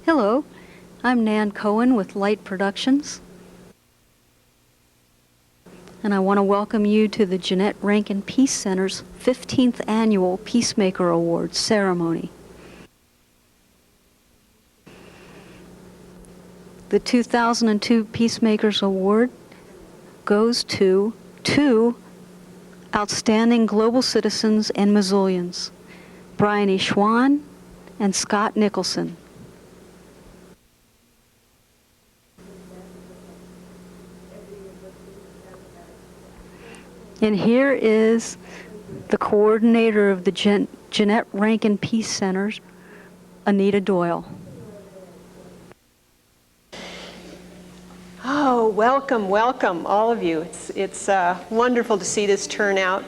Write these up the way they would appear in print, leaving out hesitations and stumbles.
Hello, I'm Nan Cohen with Light Productions, and I want to welcome you to the Jeanette Rankin Peace Center's 15th Annual Peacemaker Awards ceremony. The 2002 Peacemakers Award goes to two outstanding global citizens and Missoulians, Bryony Schwan and Scott Nicholson. And here is the coordinator of the Jeanette Rankin Peace Centers, Anita Doyle. Oh, welcome, welcome, all of you. It's wonderful to see this turnout.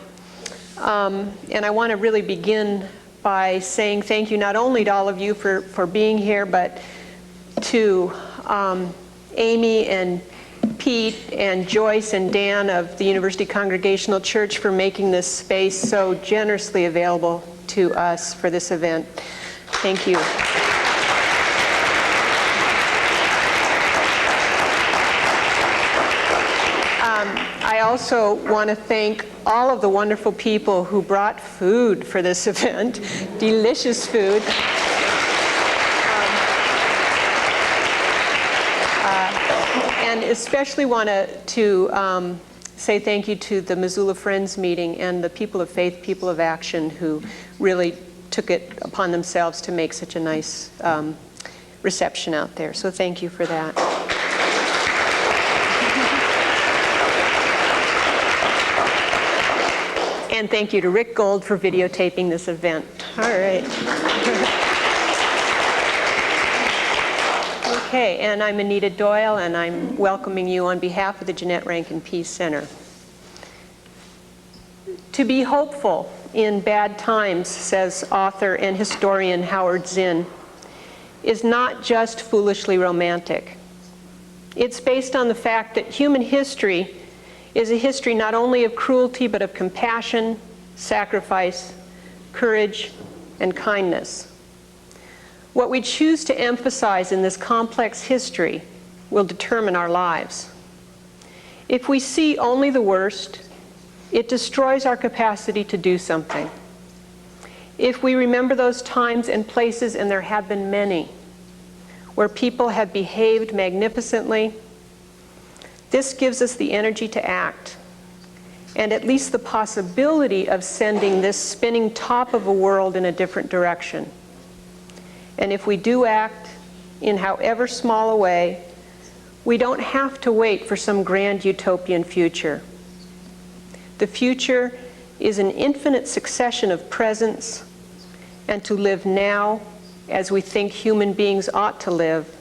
And I want to really begin by saying thank you not only to all of you for being here, but to Amy and Pete and Joyce and Dan of the University Congregational Church for making this space so generously available to us for this event. Thank you. I also want to thank all of the wonderful people who brought food for this event, delicious food. And especially want to say thank you to the Missoula Friends meeting and the people of faith, people of action who really took it upon themselves to make such a nice reception out there. So thank you for that. And thank you to Rick Gold for videotaping this event. All right. Okay, and I'm Anita Doyle, and I'm welcoming you on behalf of the Jeanette Rankin Peace Center. To be hopeful in bad times, says author and historian Howard Zinn, is not just foolishly romantic. It's based on the fact that human history is a history not only of cruelty, but of compassion, sacrifice, courage, and kindness. What we choose to emphasize in this complex history will determine our lives. If we see only the worst, it destroys our capacity to do something. If we remember those times and places, and there have been many, where people have behaved magnificently, this gives us the energy to act, and at least the possibility of sending this spinning top of a world in a different direction. And if we do act in however small a way, we don't have to wait for some grand utopian future. The future is an infinite succession of presents, and to live now as we think human beings ought to live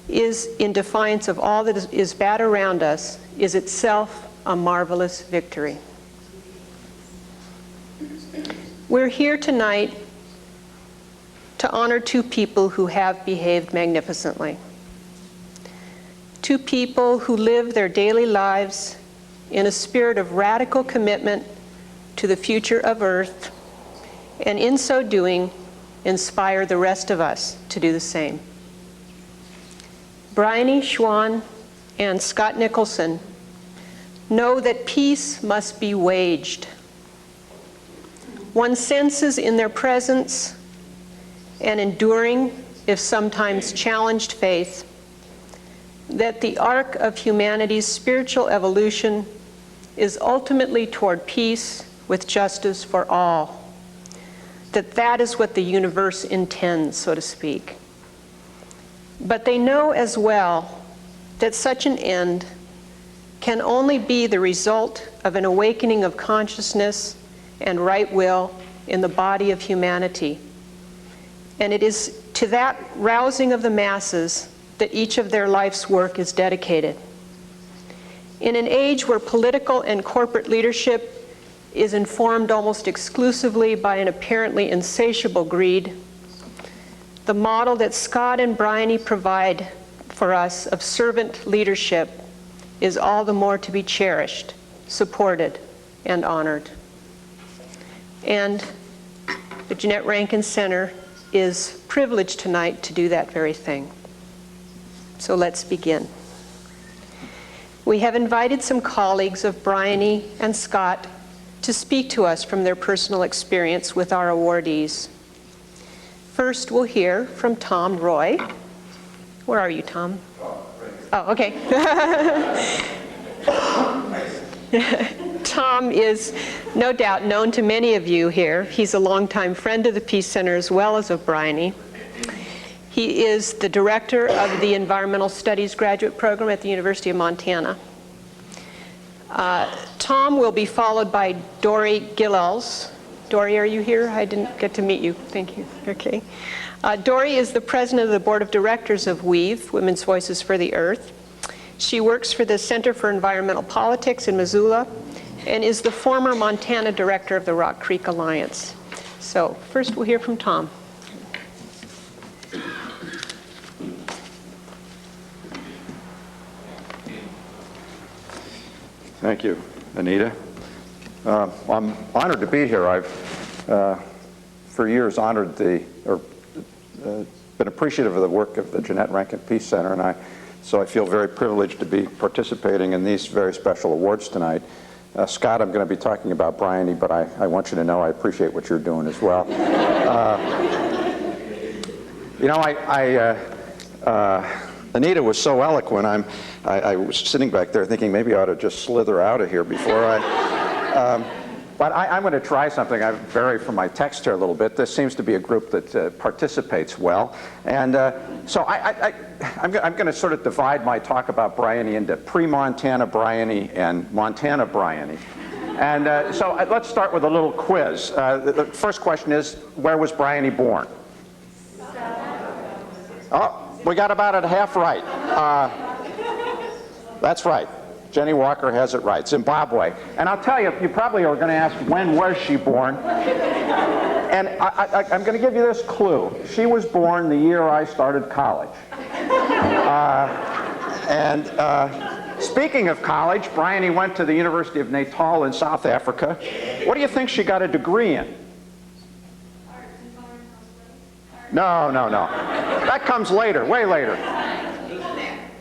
is, in defiance of all that is bad around us, is itself a marvelous victory. We're here tonight to honor two people who have behaved magnificently. Two people who live their daily lives in a spirit of radical commitment to the future of Earth, and in so doing, inspire the rest of us to do the same. Bryony Schwan and Scott Nicholson know that peace must be waged. One senses in their presence an enduring, if sometimes challenged, faith that the arc of humanity's spiritual evolution is ultimately toward peace with justice for all. That is what the universe intends, so to speak. But they know as well that such an end can only be the result of an awakening of consciousness and right will in the body of humanity. And it is to that rousing of the masses that each of their life's work is dedicated. In an age where political and corporate leadership is informed almost exclusively by an apparently insatiable greed, the model that Scott and Bryony provide for us of servant leadership is all the more to be cherished, supported, and honored. And the Jeanette Rankin Center is privileged tonight to do that very thing. So let's begin. We have invited some colleagues of Bryony and Scott to speak to us from their personal experience with our awardees. First, we'll hear from Tom Roy. Where are you, Tom? Oh, okay. Tom is no doubt known to many of you here. He's a longtime friend of the Peace Center as well as of Bryony. He is the director of the Environmental Studies graduate program at the University of Montana. Tom will be followed by Dory Gilels. Dory, are you here? I didn't get to meet you. Thank you. Okay. Dory is the president of the board of directors of WEAVE, Women's Voices for the Earth. She works for the Center for Environmental Politics in Missoula and is the former Montana director of the Rock Creek Alliance. So first we'll hear from Tom. Thank you, Anita. I'm honored to be here. I've, for years, been appreciative of the work of the Jeanette Rankin Peace Center, and so I feel very privileged to be participating in these very special awards tonight. Scott, I'm going to be talking about Bryony, but I want you to know I appreciate what you're doing as well. You know, Anita was so eloquent. I was sitting back there thinking maybe I ought to just slither out of here before but I'm going to try something. I vary from my text here a little bit. This seems to be a group that participates well. And so I'm going to sort of divide my talk about Bryony into pre-Montana Bryony and Montana Bryony. And so let's start with a little quiz. The first question is, where was Bryony born? Oh, we got about it half right. That's right. Jenny Walker has it right. Zimbabwe. And I'll tell you, you probably are going to ask, when was she born? And I'm going to give you this clue. She was born the year I started college. Speaking of college, Bryony went to the University of Natal in South Africa. What do you think she got a degree in? No. That comes later, way later.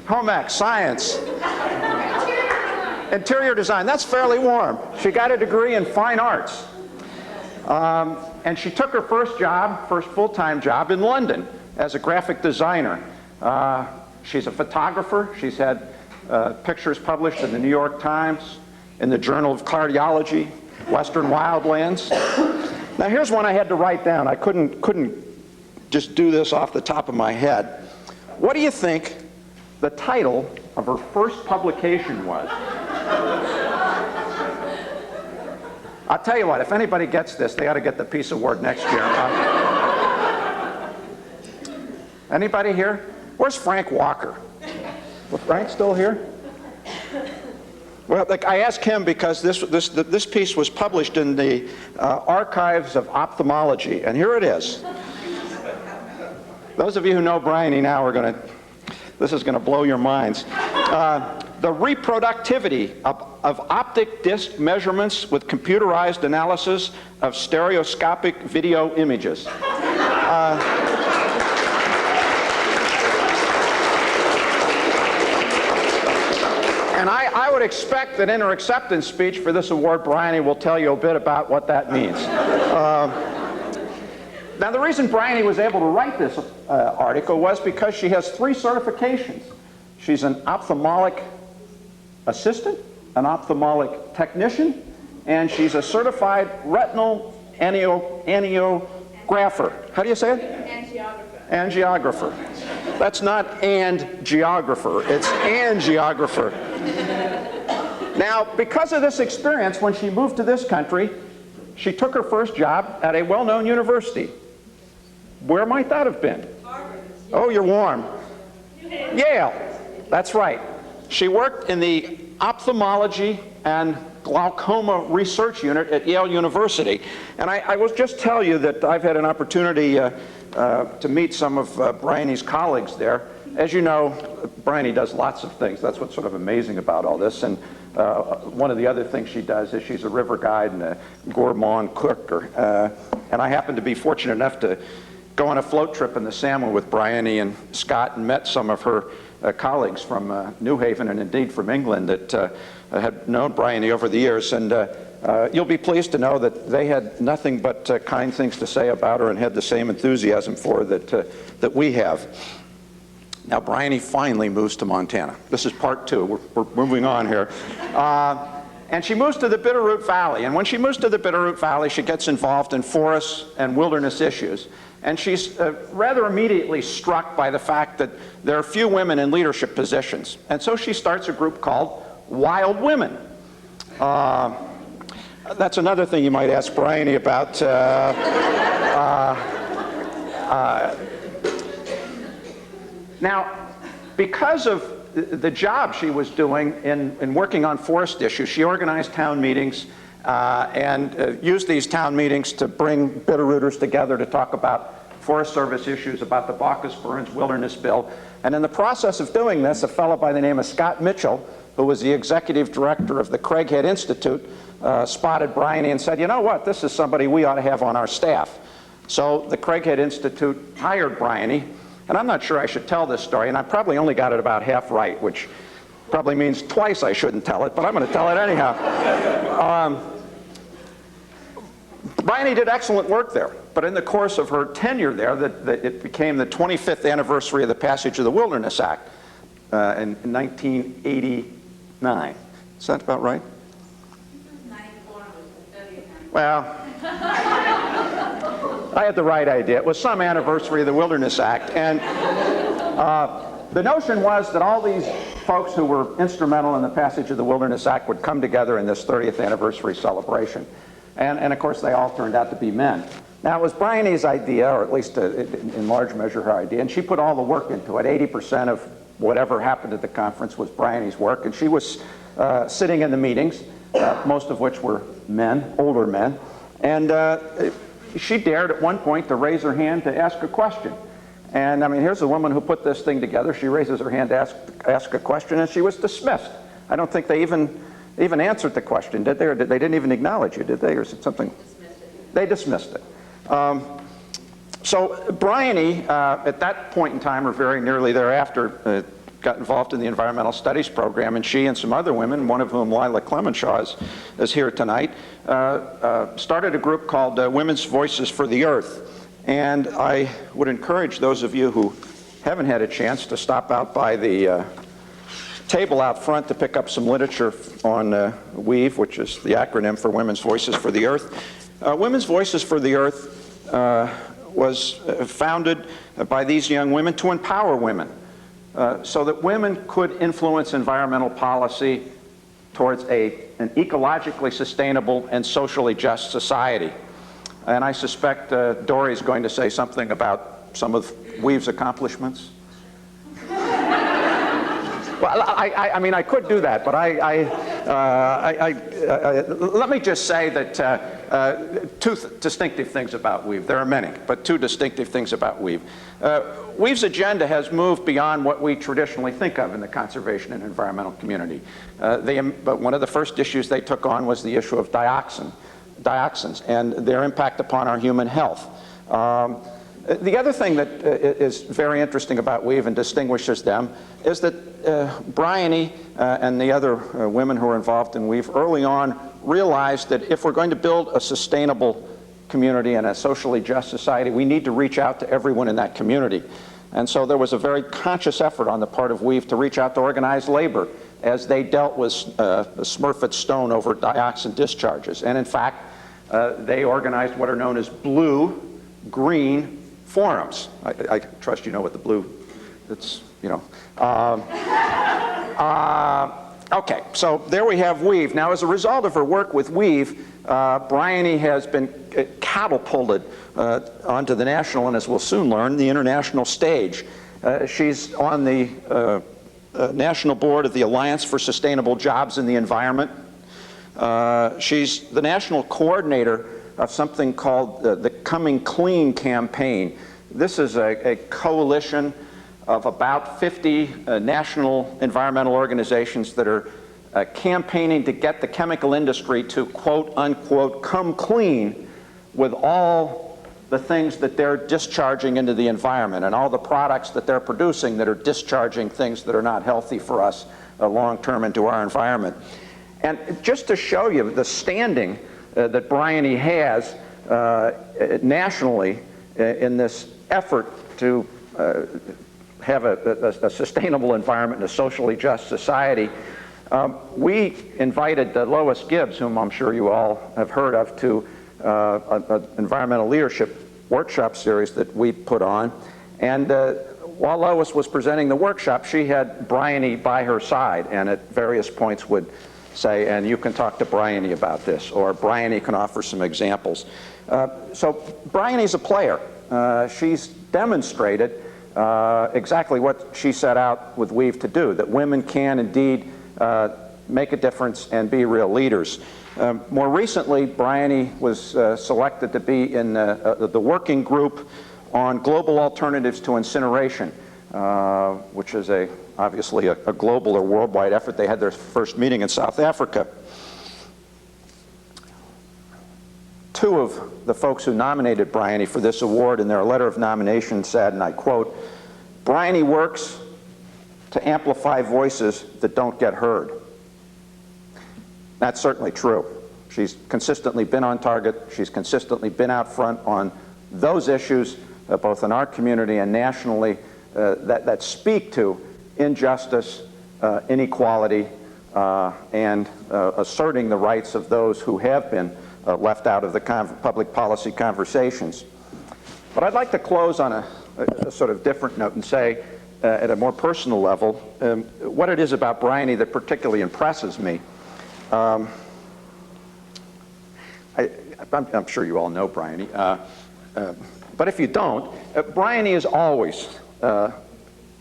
Home ec, science. Interior design, that's fairly warm. She got a degree in fine arts. And she took her first full-time job in London as a graphic designer. She's a photographer. She's had pictures published in the New York Times, in the Journal of Cardiology, Western Wildlands. Now here's one I had to write down. I couldn't just do this off the top of my head. What do you think the title of her first publication was? I'll tell you what, if anybody gets this, they ought to get the Peace Award next year. Anybody here? Where's Frank Walker? Was Frank still here? Well, I asked him because this piece was published in the Archives of Ophthalmology, and here it is. Those of you who know Bryony now this is going to blow your minds. The reproductivity of optic disc measurements with computerized analysis of stereoscopic video images. And I would expect that in her acceptance speech for this award, Bryony will tell you a bit about what that means. Now, the reason Bryony was able to write this article was because she has 3 certifications. She's an ophthalmic assistant, an ophthalmic technician, and she's a certified retinal angiographer. How do you say it? Angiographer. That's not and geographer, it's angiographer. Now, because of this experience, when she moved to this country, she took her first job at a well-known university. Where might that have been? Harvard. Oh, you're warm. Yale. That's right. She worked in the ophthalmology and glaucoma research unit at Yale University. And I will just tell you that I've had an opportunity to meet some of Bryony's colleagues there. As you know, Bryony does lots of things. That's what's sort of amazing about all this. And one of the other things she does is she's a river guide and a gourmand cook. And I happen to be fortunate enough to go on a float trip in the Salmon with Bryony and Scott and met some of her colleagues from New Haven and indeed from England that had known Bryony over the years. And you'll be pleased to know that they had nothing but kind things to say about her and had the same enthusiasm for her that we have. Now, Bryony finally moves to Montana. This is part two. We're moving on here. And she moves to the Bitterroot Valley. And when she moves to the Bitterroot Valley, she gets involved in forests and wilderness issues. And she's rather immediately struck by the fact that there are few women in leadership positions. And so she starts a group called Wild Women. That's another thing you might ask Bryony about. Now, because of the job she was doing in working on forest issues, she organized town meetings and used these town meetings to bring Bitterrooters together to talk about Forest Service issues, about the Baucus Burns Wilderness Bill. And in the process of doing this, a fellow by the name of Scott Mitchell, who was the executive director of the Craighead Institute, spotted Bryony and said, you know what, this is somebody we ought to have on our staff. So the Craighead Institute hired Bryony. And I'm not sure I should tell this story, and I probably only got it about half right, which probably means twice I shouldn't tell it, but I'm going to tell it anyhow. Bryony did excellent work there, but in the course of her tenure there, it became the 25th anniversary of the passage of the Wilderness Act in 1989. Is that about right? 94 was the 30th. Well, I had the right idea. It was some anniversary of the Wilderness Act. And the notion was that all these folks who were instrumental in the passage of the Wilderness Act would come together in this 30th anniversary celebration. And of course, they all turned out to be men. Now, it was Bryony's idea, or at least in large measure her idea, and she put all the work into it. 80% of whatever happened at the conference was Bryony's work, and she was sitting in the meetings, most of which were men, older men. And she dared at one point to raise her hand to ask a question. And I mean, here's a woman who put this thing together. She raises her hand to ask a question, and she was dismissed. I don't think they even answered the question, did they? Or they didn't even acknowledge you, did they? Or is it something? They dismissed it. So Bryony, at that point in time, or very nearly thereafter, got involved in the environmental studies program, and she and some other women, one of whom, Lila Clemenshaw, is here tonight, started a group called Women's Voices for the Earth. And I would encourage those of you who haven't had a chance to stop out by the table out front to pick up some literature on WEAVE, which is the acronym for Women's Voices for the Earth. Women's Voices for the Earth was founded by these young women to empower women so that women could influence environmental policy towards an ecologically sustainable and socially just society. And I suspect Dory's going to say something about some of WEAVE's accomplishments. Well, I mean, I could do that, but let me just say that two distinctive things about WEAVE. There are many, but two distinctive things about WEAVE. WEAVE's agenda has moved beyond what we traditionally think of in the conservation and environmental community. But one of the first issues they took on was the issue of dioxins and their impact upon our human health. The other thing that is very interesting about WEAVE and distinguishes them is that Bryony and the other women who were involved in WEAVE early on realized that if we're going to build a sustainable community and a socially just society, we need to reach out to everyone in that community. And so there was a very conscious effort on the part of WEAVE to reach out to organized labor as they dealt with Smurfit Stone over dioxin discharges. And in fact, they organized what are known as blue-green forums. I trust you know what the blue, it's, you know. Okay, so there we have WEAVE. Now, as a result of her work with WEAVE, Bryony has been catapulted onto the national, and as we'll soon learn, the international stage. She's on the National Board of the Alliance for Sustainable Jobs in the Environment. She's the national coordinator of something called the Coming Clean campaign. This is a coalition of about 50 national environmental organizations that are campaigning to get the chemical industry to, quote unquote, come clean with all the things that they're discharging into the environment and all the products that they're producing that are discharging things that are not healthy for us long-term into our environment. And just to show you the standing that Bryony has nationally in this effort to have a sustainable environment and a socially just society, we invited Lois Gibbs, whom I'm sure you all have heard of, to an environmental leadership workshop series that we put on. And while Lois was presenting the workshop, she had Bryony by her side, and at various points would say, and you can talk to Bryony about this, or Bryony can offer some examples. So Bryony's a player. She's demonstrated exactly what she set out with Weave to do, that women can indeed make a difference and be real leaders. More recently, Bryony was selected to be in the working group on global alternatives to incineration, which is obviously a global or worldwide effort. They had their first meeting in South Africa. Two of the folks who nominated Bryony for this award in their letter of nomination said, and I quote, "Bryony works to amplify voices that don't get heard." That's certainly true. She's consistently been on target. She's consistently been out front on those issues, both in our community and nationally, that speak to injustice, inequality, and asserting the rights of those who have been left out of the public policy conversations. But I'd like to close on a sort of different note and say, at a more personal level, what it is about Bryony that particularly impresses me. I'm sure you all know Bryony, but if you don't, Bryony is always,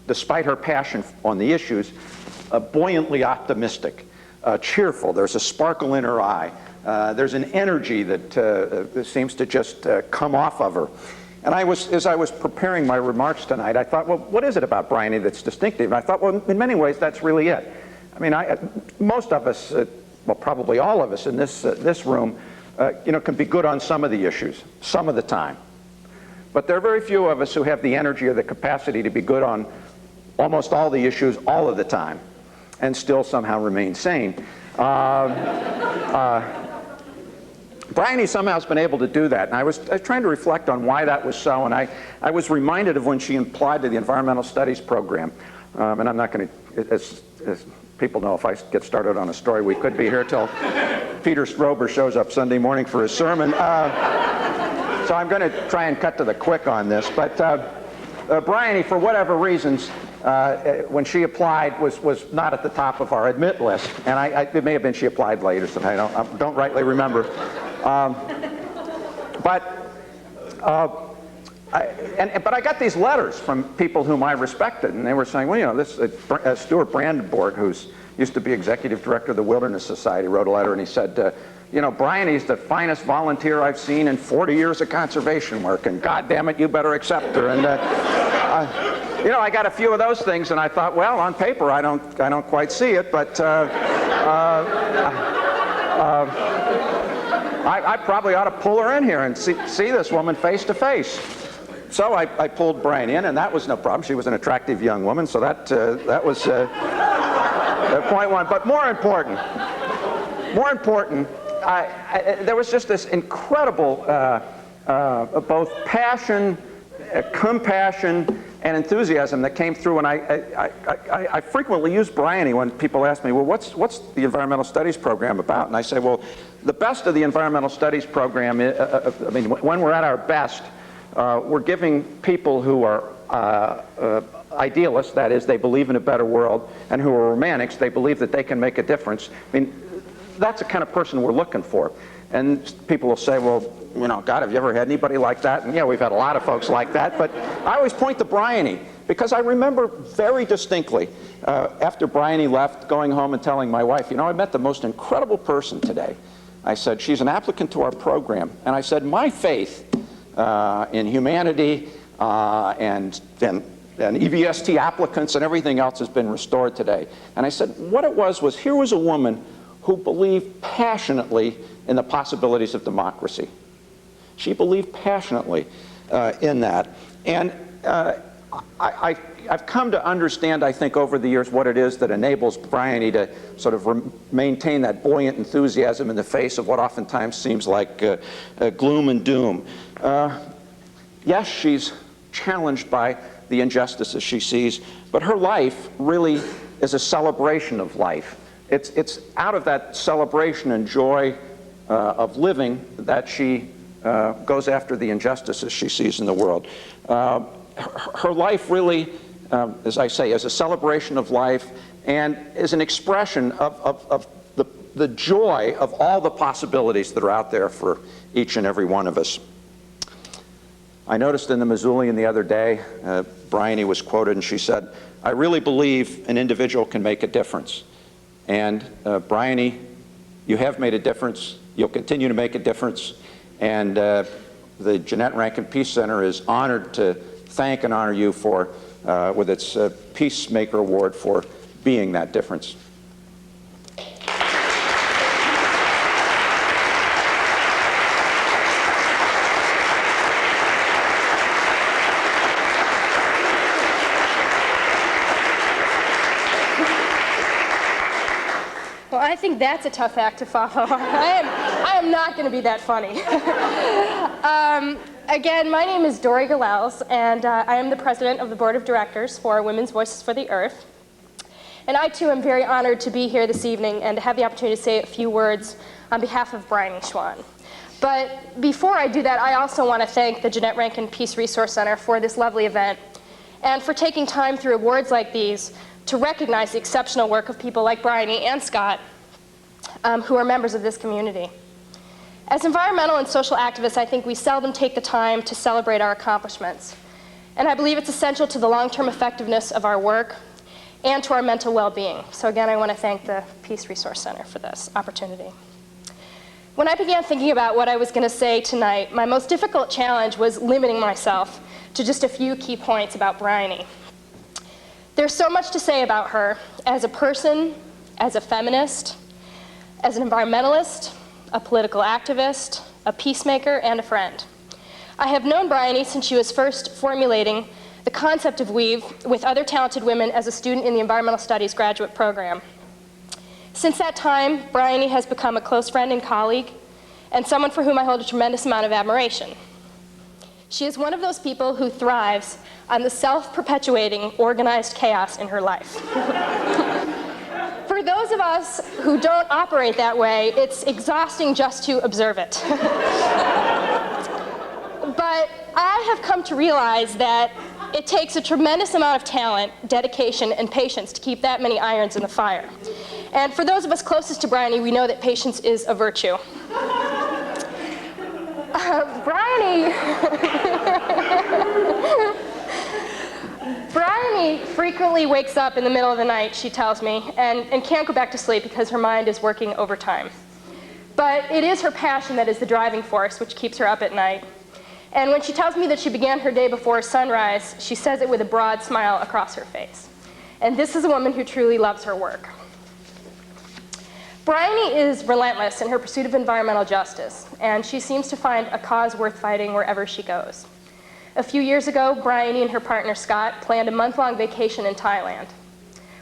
despite her passion on the issues, buoyantly optimistic, cheerful. There's a sparkle in her eye. There's an energy that seems to just come off of her. And as I was preparing my remarks tonight, I thought, well, what is it about Bryony that's distinctive? And I thought, well, in many ways, that's really it. I mean, most of us, well, probably all of us in this room, can be good on some of the issues, some of the time. But there are very few of us who have the energy or the capacity to be good on almost all the issues all of the time and still somehow remain sane. Bryony somehow has been able to do that, and I was trying to reflect on why that was so, and I was reminded of when she applied to the environmental studies program, and I'm not going to, as people know, if I get started on a story, we could be here till Peter Strober shows up Sunday morning for his sermon, so I'm going to try and cut to the quick on this, but Bryony, for whatever reasons, when she applied, was not at the top of our admit list, and it may have been she applied later, so I don't rightly remember. But I got these letters from people whom I respected, and they were saying, well, this Stuart Brandenburg, who's used to be executive director of the Wilderness Society, wrote a letter, and he said, Bryony's the finest volunteer I've seen in 40 years of conservation work, and God damn it, you better accept her. And I got a few of those things, and I thought, well, on paper, I don't quite see it, but I probably ought to pull her in here and see this woman face to face. So I pulled Bryony in, and that was no problem. She was an attractive young woman, so that was point one. But more important, there was just this incredible both passion, compassion, and enthusiasm that came through, and I frequently use Bryony when people ask me, well, what's the environmental studies program about? And I say, well, the best of the environmental studies program, when we're at our best, we're giving people who are idealists, that is, they believe in a better world, and who are romantics, they believe that they can make a difference. That's the kind of person we're looking for. And people will say, well, God, have you ever had anybody like that? And yeah, we've had a lot of folks like that. But I always point to Bryony, because I remember very distinctly, after Bryony left, going home and telling my wife, I met the most incredible person today. I said, she's an applicant to our program. And I said, my faith in humanity and EVST applicants and everything else has been restored today. And I said, what it was here was a woman who believed passionately in the possibilities of democracy. She believed passionately in that. And I've come to understand, I think, over the years what it is that enables Bryony to sort of maintain that buoyant enthusiasm in the face of what oftentimes seems like gloom and doom. Yes, she's challenged by the injustices she sees, but her life really is a celebration of life. It's out of that celebration and joy of living that she goes after the injustices she sees in the world. Her life really, as I say, is a celebration of life and is an expression of the joy of all the possibilities that are out there for each and every one of us. I noticed in the Missoulian the other day, Bryony was quoted and she said, "I really believe an individual can make a difference." And Bryony, you have made a difference. You'll continue to make a difference. And the Jeanette Rankin Peace Center is honored to thank and honor you for, with its Peacemaker Award for being that difference. Well, I think that's a tough act to follow. I am not going to be that funny. Again, my name is Dory Galels, and I am the president of the board of directors for Women's Voices for the Earth. And I, too, am very honored to be here this evening and to have the opportunity to say a few words on behalf of Bryony Schwan. But before I do that, I also want to thank the Jeanette Rankin Peace Resource Center for this lovely event and for taking time through awards like these to recognize the exceptional work of people like Bryony and Scott, who are members of this community. As environmental and social activists, I think we seldom take the time to celebrate our accomplishments. And I believe it's essential to the long-term effectiveness of our work and to our mental well-being. So again, I want to thank the Peace Resource Center for this opportunity. When I began thinking about what I was going to say tonight, my most difficult challenge was limiting myself to just a few key points about Bryony. There's so much to say about her as a person, as a feminist, as an environmentalist, a political activist, a peacemaker, and a friend. I have known Bryony since she was first formulating the concept of weave with other talented women as a student in the Environmental Studies graduate program. Since that time, Bryony has become a close friend and colleague, and someone for whom I hold a tremendous amount of admiration. She is one of those people who thrives on the self-perpetuating, organized chaos in her life. For those of us who don't operate that way, it's exhausting just to observe it. But I have come to realize that it takes a tremendous amount of talent, dedication, and patience to keep that many irons in the fire. And for those of us closest to Bryony, we know that patience is a virtue. Bryony frequently wakes up in the middle of the night, she tells me, and can't go back to sleep because her mind is working overtime. But it is her passion that is the driving force which keeps her up at night. And when she tells me that she began her day before sunrise, she says it with a broad smile across her face. And this is a woman who truly loves her work. Bryony is relentless in her pursuit of environmental justice, and she seems to find a cause worth fighting wherever she goes. A few years ago, Bryony and her partner Scott planned a month-long vacation in Thailand.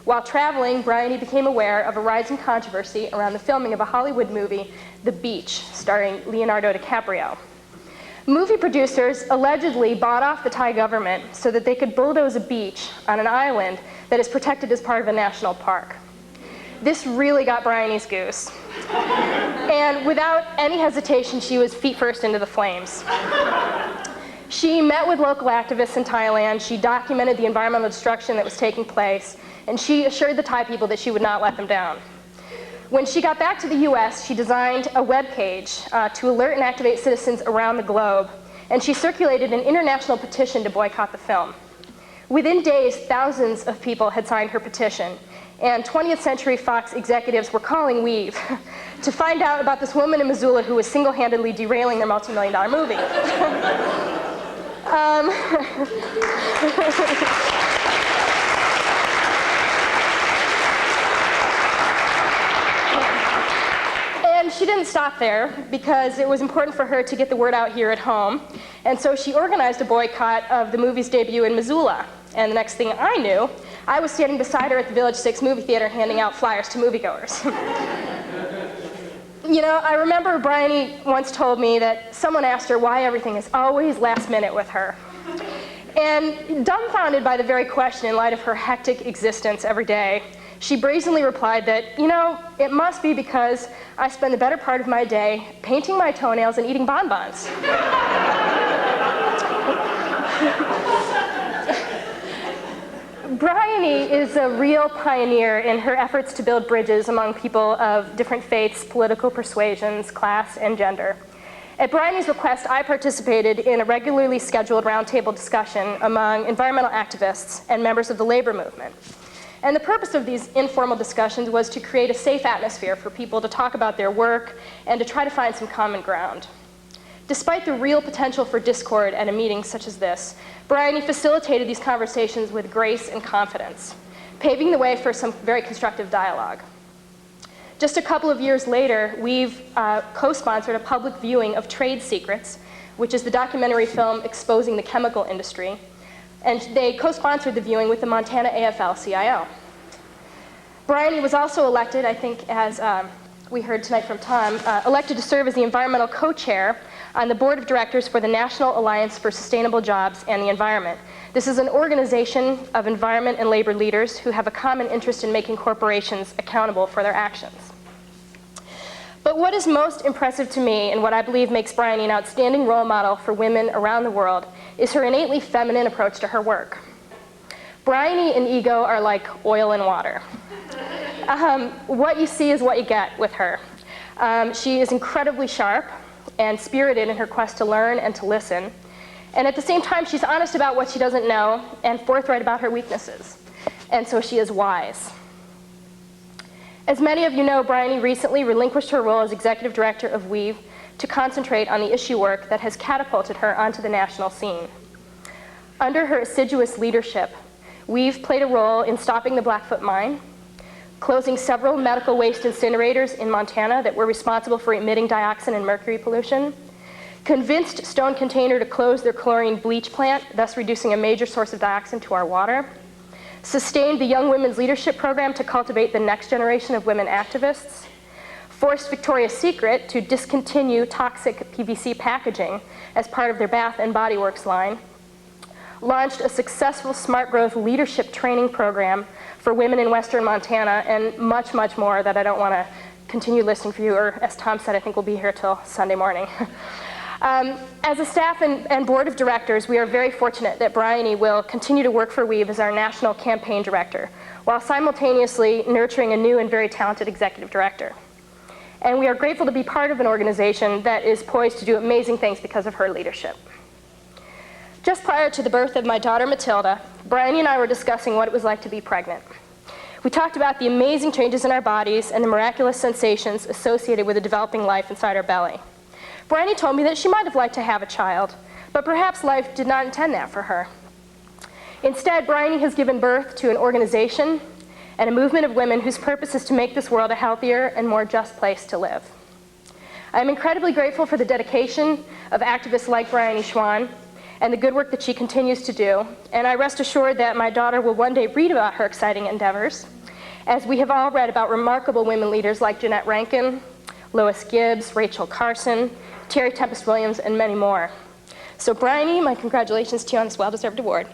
While traveling, Bryony became aware of a rising controversy around the filming of a Hollywood movie, The Beach, starring Leonardo DiCaprio. Movie producers allegedly bought off the Thai government so that they could bulldoze a beach on an island that is protected as part of a national park. This really got Bryony's goose. And without any hesitation, she was feet first into the flames. She met with local activists in Thailand, she documented the environmental destruction that was taking place, and she assured the Thai people that she would not let them down. When she got back to the US, she designed a webpage to alert and activate citizens around the globe, and she circulated an international petition to boycott the film. Within days, thousands of people had signed her petition, and 20th Century Fox executives were calling Weave to find out about this woman in Missoula who was single-handedly derailing their multi-million-dollar movie. And she didn't stop there, because it was important for her to get the word out here at home. And so she organized a boycott of the movie's debut in Missoula. And the next thing I knew, I was standing beside her at the Village 6 movie theater handing out flyers to moviegoers. You know, I remember Bryony once told me that someone asked her why everything is always last minute with her. And dumbfounded by the very question in light of her hectic existence every day, she brazenly replied that, you know, it must be because I spend the better part of my day painting my toenails and eating bonbons. Bryony is a real pioneer in her efforts to build bridges among people of different faiths, political persuasions, class, and gender. At Bryony's request, I participated in a regularly scheduled roundtable discussion among environmental activists and members of the labor movement. And the purpose of these informal discussions was to create a safe atmosphere for people to talk about their work and to try to find some common ground. Despite the real potential for discord at a meeting such as this, Bryony facilitated these conversations with grace and confidence, paving the way for some very constructive dialogue. Just a couple of years later, we've co-sponsored a public viewing of Trade Secrets, which is the documentary film exposing the chemical industry. And they co-sponsored the viewing with the Montana AFL-CIO. Bryony was also elected, I think, as we heard tonight from Tom, elected to serve as the environmental co-chair on the board of directors for the National Alliance for Sustainable Jobs and the Environment. This is an organization of environment and labor leaders who have a common interest in making corporations accountable for their actions. But what is most impressive to me, and what I believe makes Bryony an outstanding role model for women around the world, is her innately feminine approach to her work. Bryony and ego are like oil and water. What you see is what you get with her. She is incredibly sharp and spirited in her quest to learn and to listen. And at the same time, she's honest about what she doesn't know and forthright about her weaknesses. And so she is wise. As many of you know, Bryony recently relinquished her role as executive director of Weave to concentrate on the issue work that has catapulted her onto the national scene. Under her assiduous leadership, Weave played a role in stopping the Blackfoot mine, closing several medical waste incinerators in Montana that were responsible for emitting dioxin and mercury pollution, convinced Stone Container to close their chlorine bleach plant, thus reducing a major source of dioxin to our water, sustained the Young Women's Leadership Program to cultivate the next generation of women activists, forced Victoria's Secret to discontinue toxic PVC packaging as part of their Bath and Body Works line, launched a successful smart growth leadership training program for women in Western Montana, and much, much more that I don't want to continue listing for you, or as Tom said, I think we'll be here till Sunday morning. As a staff and board of directors, we are very fortunate that Bryony will continue to work for Weave as our national campaign director, while simultaneously nurturing a new and very talented executive director. And we are grateful to be part of an organization that is poised to do amazing things because of her leadership. Just prior to the birth of my daughter Matilda, Bryony and I were discussing what it was like to be pregnant. We talked about the amazing changes in our bodies and the miraculous sensations associated with a developing life inside our belly. Bryony told me that she might have liked to have a child, but perhaps life did not intend that for her. Instead, Bryony has given birth to an organization and a movement of women whose purpose is to make this world a healthier and more just place to live. I am incredibly grateful for the dedication of activists like Bryony Schwan and the good work that she continues to do, and I rest assured that my daughter will one day read about her exciting endeavors, as we have all read about remarkable women leaders like Jeanette Rankin, Lois Gibbs, Rachel Carson, Terry Tempest Williams, and many more. So Bryony, my congratulations to you on this well-deserved award.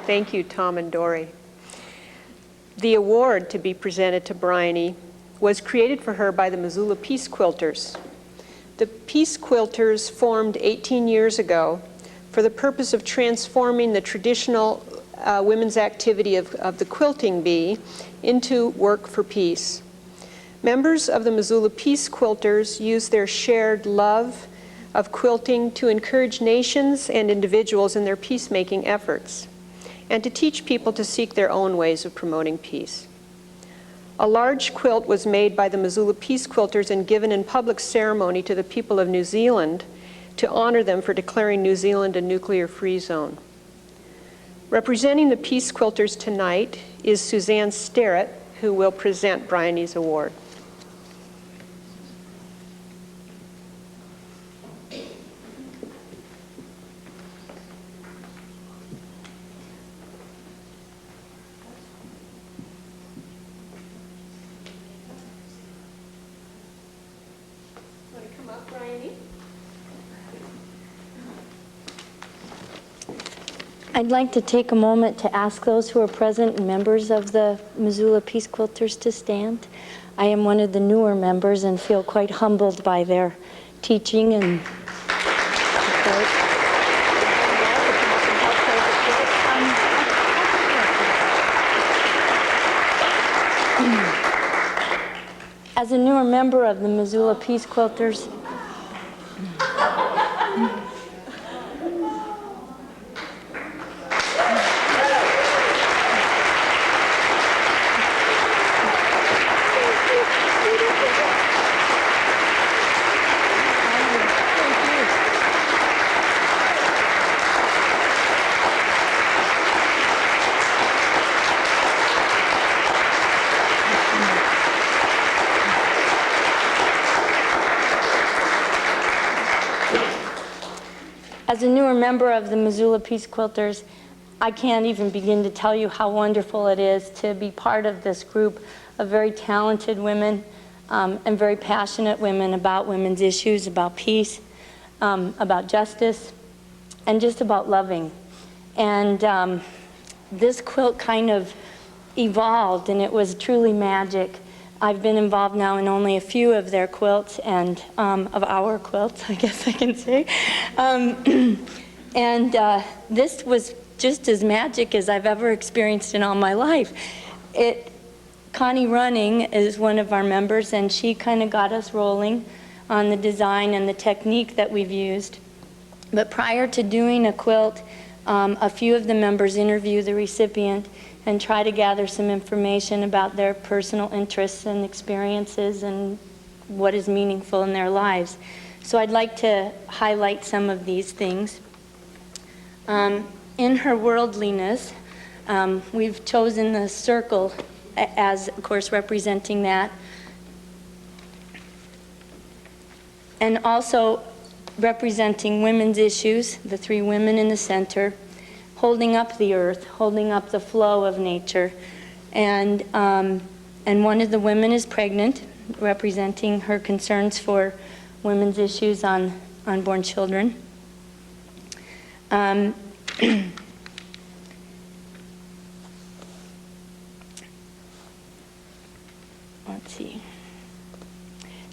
Thank you, Tom and Dory. The award to be presented to Bryony was created for her by the Missoula Peace Quilters. The Peace Quilters formed 18 years ago for the purpose of transforming the traditional women's activity of the quilting bee into work for peace. Members of the Missoula Peace Quilters use their shared love of quilting to encourage nations and individuals in their peacemaking efforts, and to teach people to seek their own ways of promoting peace. A large quilt was made by the Missoula Peace Quilters and given in public ceremony to the people of New Zealand to honor them for declaring New Zealand a nuclear-free zone. Representing the Peace Quilters tonight is Suzanne Sterrett, who will present Bryony's award. Want to come up, Bryony? I'd like to take a moment to ask those who are present and members of the Missoula Peace Quilters to stand. I am one of the newer members and feel quite humbled by their teaching and support. As a newer member of the Missoula Peace Quilters, as a newer member of the Missoula Peace Quilters, I can't even begin to tell you how wonderful it is to be part of this group of very talented women and very passionate women about women's issues, about peace, about justice, and just about loving. And this quilt kind of evolved, and it was truly magic. I've been involved now in only a few of their quilts, and of our quilts, I guess I can say. This was just as magic as I've ever experienced in all my life. Connie Running is one of our members, and she kind of got us rolling on the design and the technique that we've used. But prior to doing a quilt, a few of the members interview the recipient and try to gather some information about their personal interests and experiences and what is meaningful in their lives. So I'd like to highlight some of these things. In her worldliness, we've chosen the circle as, of course, representing that. And also representing women's issues, the three women in the center, holding up the earth, holding up the flow of nature. And one of the women is pregnant, representing her concerns for women's issues on unborn children. Let's see.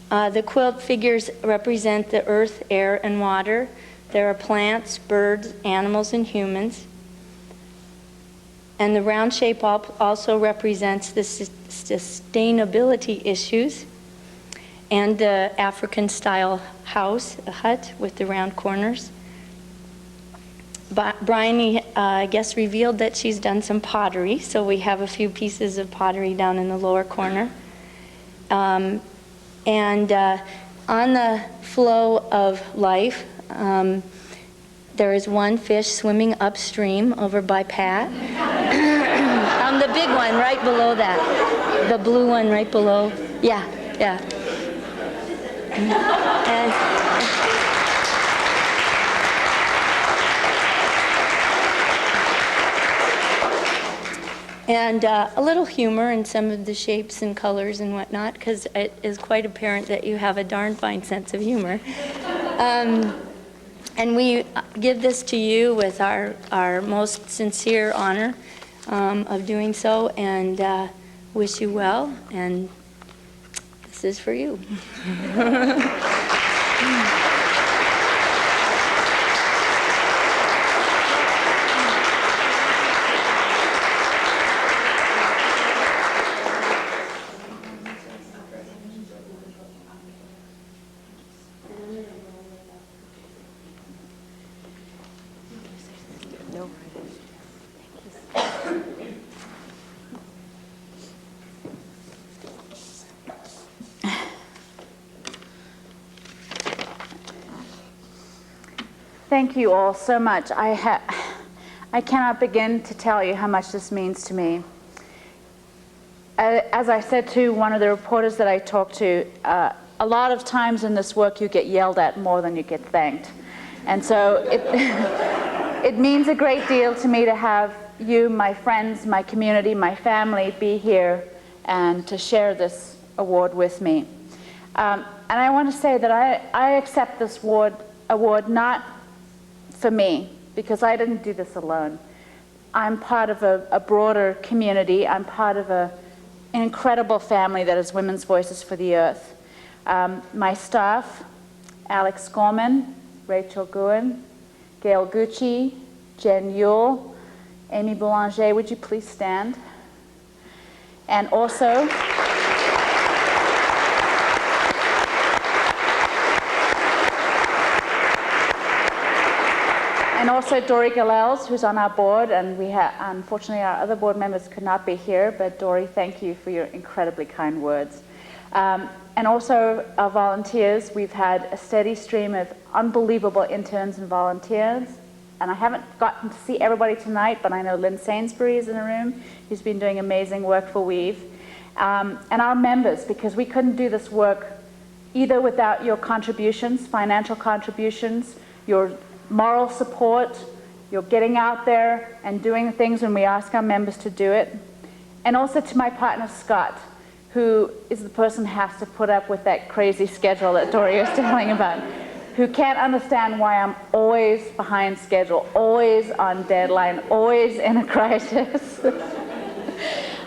The quilt figures represent the earth, air, and water. There are plants, birds, animals, and humans. And the round shape also represents the sustainability issues and the African-style house, a hut with the round corners. Bryony, I guess, revealed that she's done some pottery, so we have a few pieces of pottery down in the lower corner. On the flow of life, there is one fish swimming upstream over by Pat. The big one right below that. The blue one right below. Yeah. And a little humor in some of the shapes and colors and whatnot, because it is quite apparent that you have a darn fine sense of humor. And we give this to you with our most sincere honor of doing so, and wish you well, and this is for you. Thank you all so much. I cannot begin to tell you how much this means to me. As I said to one of the reporters that I talked to, a lot of times in this work you get yelled at more than you get thanked. And so it means a great deal to me to have you, my friends, my community, my family be here and to share this award with me. And I want to say that I accept this award not for me, because I didn't do this alone. I'm part of a broader community. I'm part of an incredible family that is Women's Voices for the Earth. My staff, Alex Gorman, Rachel Guin, Gail Gucci, Jen Yule, Amy Boulanger, would you please stand? And also, Dory Gallels, who's on our board, and unfortunately our other board members could not be here, but Dory, thank you for your incredibly kind words. And also our volunteers. We've had a steady stream of unbelievable interns and volunteers, and I haven't gotten to see everybody tonight, but I know Lynn Sainsbury is in the room, who's been doing amazing work for Weave. And our members, because we couldn't do this work either without your contributions, financial contributions, your moral support, your getting out there and doing the things when we ask our members to do it. And also to my partner, Scott, who is the person who has to put up with that crazy schedule that Dory was telling about, who can't understand why I'm always behind schedule, always on deadline, always in a crisis. And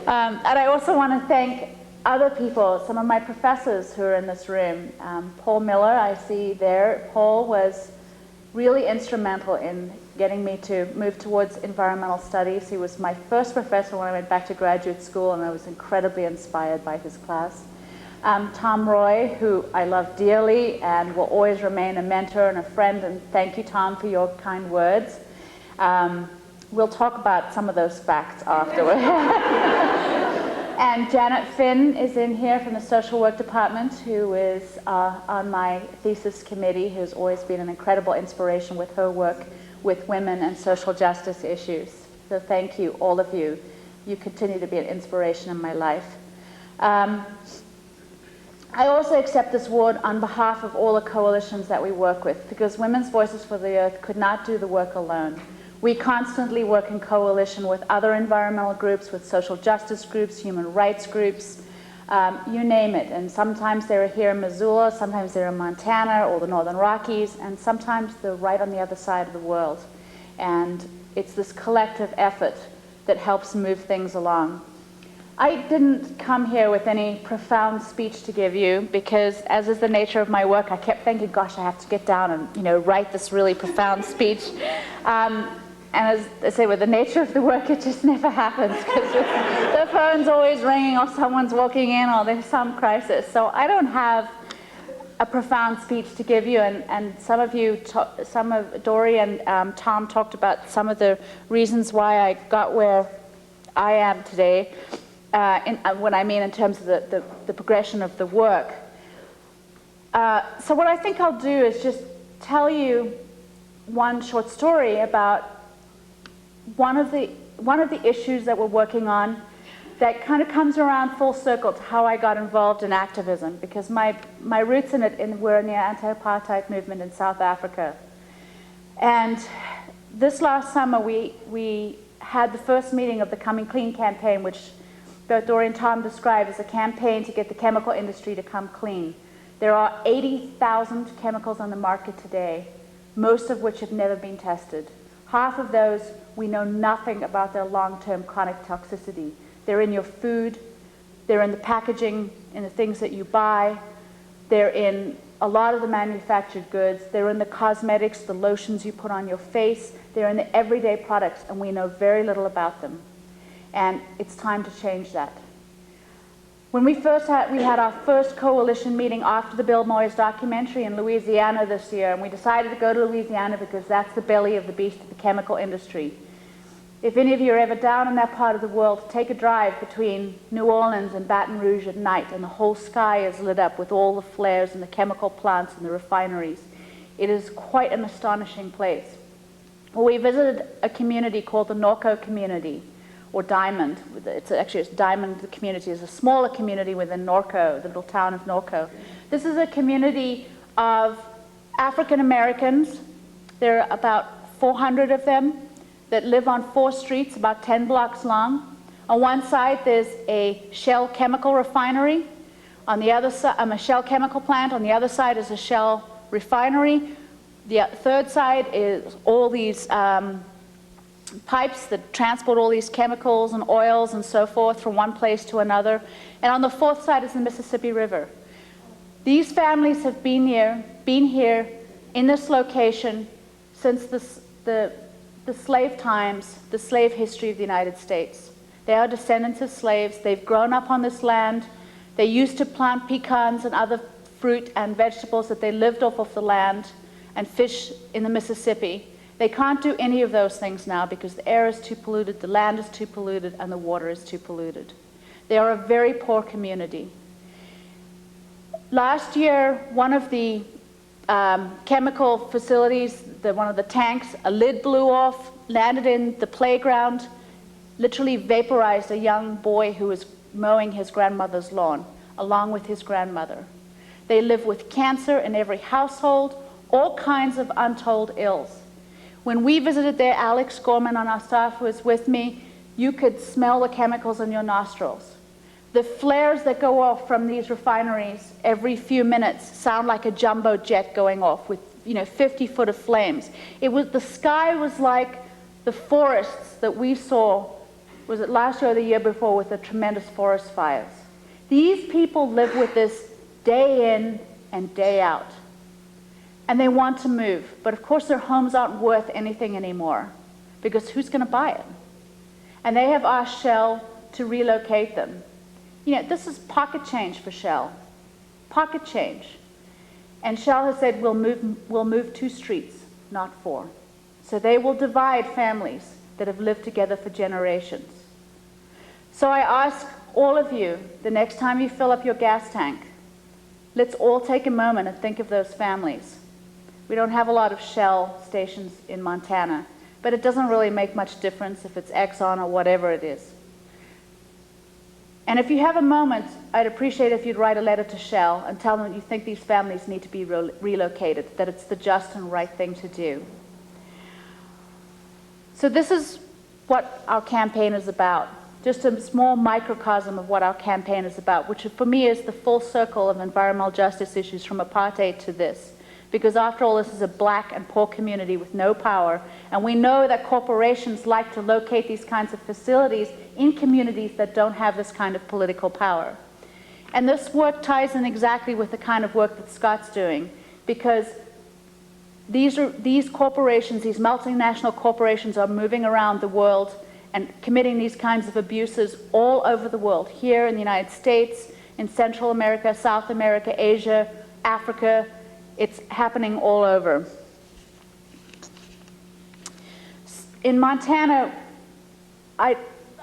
I also want to thank other people, some of my professors who are in this room. Paul Miller, I see there. Paul was really instrumental in getting me to move towards environmental studies. He was my first professor when I went back to graduate school, and I was incredibly inspired by his class. Tom Roy, who I love dearly and will always remain a mentor and a friend, and thank you, Tom, for your kind words. We'll talk about some of those facts afterward. And Janet Finn is in here from the Social Work Department, who is on my thesis committee, who's always been an incredible inspiration with her work with women and social justice issues. So thank you, all of you. You continue to be an inspiration in my life. I also accept this award on behalf of all the coalitions that we work with, because Women's Voices for the Earth could not do the work alone. We constantly work in coalition with other environmental groups, with social justice groups, human rights groups, you name it. And sometimes they're here in Missoula, sometimes they're in Montana or the Northern Rockies, and sometimes they're right on the other side of the world. And it's this collective effort that helps move things along. I didn't come here with any profound speech to give you, because as is the nature of my work, I kept thinking, gosh, I have to get down and write this really profound speech. And as I say, with the nature of the work, it just never happens, because the phone's always ringing, or someone's walking in, or there's some crisis. So I don't have a profound speech to give you, and some of Dory and Tom talked about some of the reasons why I got where I am today, what I mean in terms of the progression of the work. So what I think I'll do is just tell you one short story about one of the issues that we're working on that kind of comes around full circle to how I got involved in activism, because my roots in it were in the anti-apartheid movement in South Africa. And this last summer we had the first meeting of the Coming Clean campaign, which both Dory and Tom described as a campaign to get the chemical industry to come clean. There are 80,000 chemicals on the market today, most of which have never been tested. Half of those, we know nothing about their long-term chronic toxicity. They're in your food, they're in the packaging, in the things that you buy, they're in a lot of the manufactured goods, they're in the cosmetics, the lotions you put on your face, they're in the everyday products, and we know very little about them. And it's time to change that. When we had our first coalition meeting after the Bill Moyers documentary in Louisiana this year, and we decided to go to Louisiana because that's the belly of the beast of the chemical industry. If any of you are ever down in that part of the world, take a drive between New Orleans and Baton Rouge at night, and the whole sky is lit up with all the flares and the chemical plants and the refineries. It is quite an astonishing place. Well, we visited a community called the Norco community, or Diamond. It's Diamond community is a smaller community within Norco, the little town of Norco. This is a community of African Americans. There are about 400 of them that live on 4 streets, about 10 blocks long. On one side, there's a Shell chemical refinery. On the other side, a Shell chemical plant. On the other side is a Shell refinery. The third side is all these pipes that transport all these chemicals and oils and so forth from one place to another. And on the fourth side is the Mississippi River. These families have been here in this location since the slave times, the slave history of the United States. They are descendants of slaves. They've grown up on this land. They used to plant pecans and other fruit and vegetables that they lived off of the land and fish in the Mississippi. They can't do any of those things now because the air is too polluted, the land is too polluted, and the water is too polluted. They are a very poor community. Last year, one of the chemical facilities, one of the tanks, a lid blew off, landed in the playground, literally vaporized a young boy who was mowing his grandmother's lawn, along with his grandmother. They live with cancer in every household, all kinds of untold ills. When we visited there, Alex Gorman on our staff was with me, you could smell the chemicals in your nostrils. The flares that go off from these refineries every few minutes sound like a jumbo jet going off with 50 foot of flames. The sky was like the forests that we saw, was it last year or the year before, with the tremendous forest fires. These people live with this day in and day out. And they want to move. But of course their homes aren't worth anything anymore because who's going to buy it? And they have asked Shell to relocate them. This is pocket change for Shell. Pocket change. And Shell has said we'll move 2 streets, not 4. So they will divide families that have lived together for generations. So I ask all of you, the next time you fill up your gas tank, let's all take a moment and think of those families. We don't have a lot of Shell stations in Montana, but it doesn't really make much difference if it's Exxon or whatever it is. And if you have a moment, I'd appreciate if you'd write a letter to Shell and tell them that you think these families need to be relocated, that it's the just and right thing to do. So this is what our campaign is about. Just a small microcosm of what our campaign is about, which for me is the full circle of environmental justice issues from apartheid to this. Because after all, this is a black and poor community with no power, and we know that corporations like to locate these kinds of facilities in communities that don't have this kind of political power. And this work ties in exactly with the kind of work that Scott's doing, because these corporations, these multinational corporations, are moving around the world and committing these kinds of abuses all over the world, here in the United States, in Central America, South America, Asia, Africa. It's happening all over. In Montana, I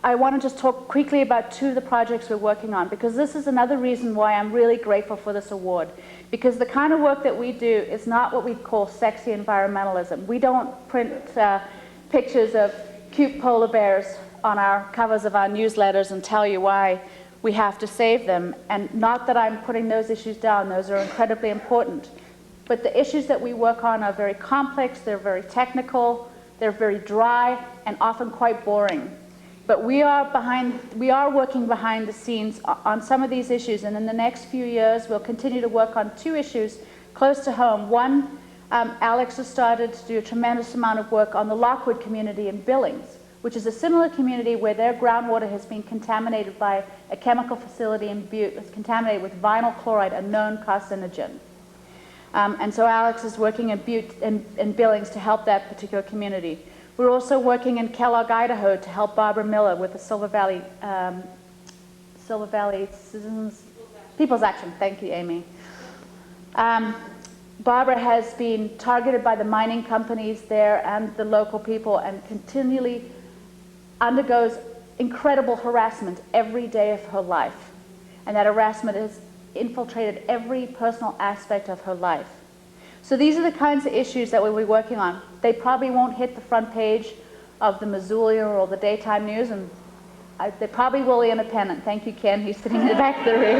want to just talk quickly about 2 of the projects we're working on, because this is another reason why I'm really grateful for this award. Because the kind of work that we do is not what we call sexy environmentalism. We don't print pictures of cute polar bears on our covers of our newsletters and tell you why we have to save them. And not that I'm putting those issues down, those are incredibly important. But the issues that we work on are very complex, they're very technical, they're very dry, and often quite boring. But we are working behind the scenes on some of these issues, and in the next few years we'll continue to work on 2 issues close to home. One, Alex has started to do a tremendous amount of work on the Lockwood community in Billings, which is a similar community where their groundwater has been contaminated by a chemical facility in Butte. It's contaminated with vinyl chloride, a known carcinogen. And so Alex is working in Butte and Billings to help that particular community. We're also working in Kellogg, Idaho to help Barbara Miller with the Silver Valley Citizens People's Action. Thank you, Amy. Barbara has been targeted by the mining companies there and the local people and continually undergoes incredible harassment every day of her life. And that harassment has infiltrated every personal aspect of her life. So these are the kinds of issues that we'll be working on. They probably won't hit the front page of the Missoulian or the daytime news, and they probably will the Independent. Thank you, Ken. He's sitting in the back of the room.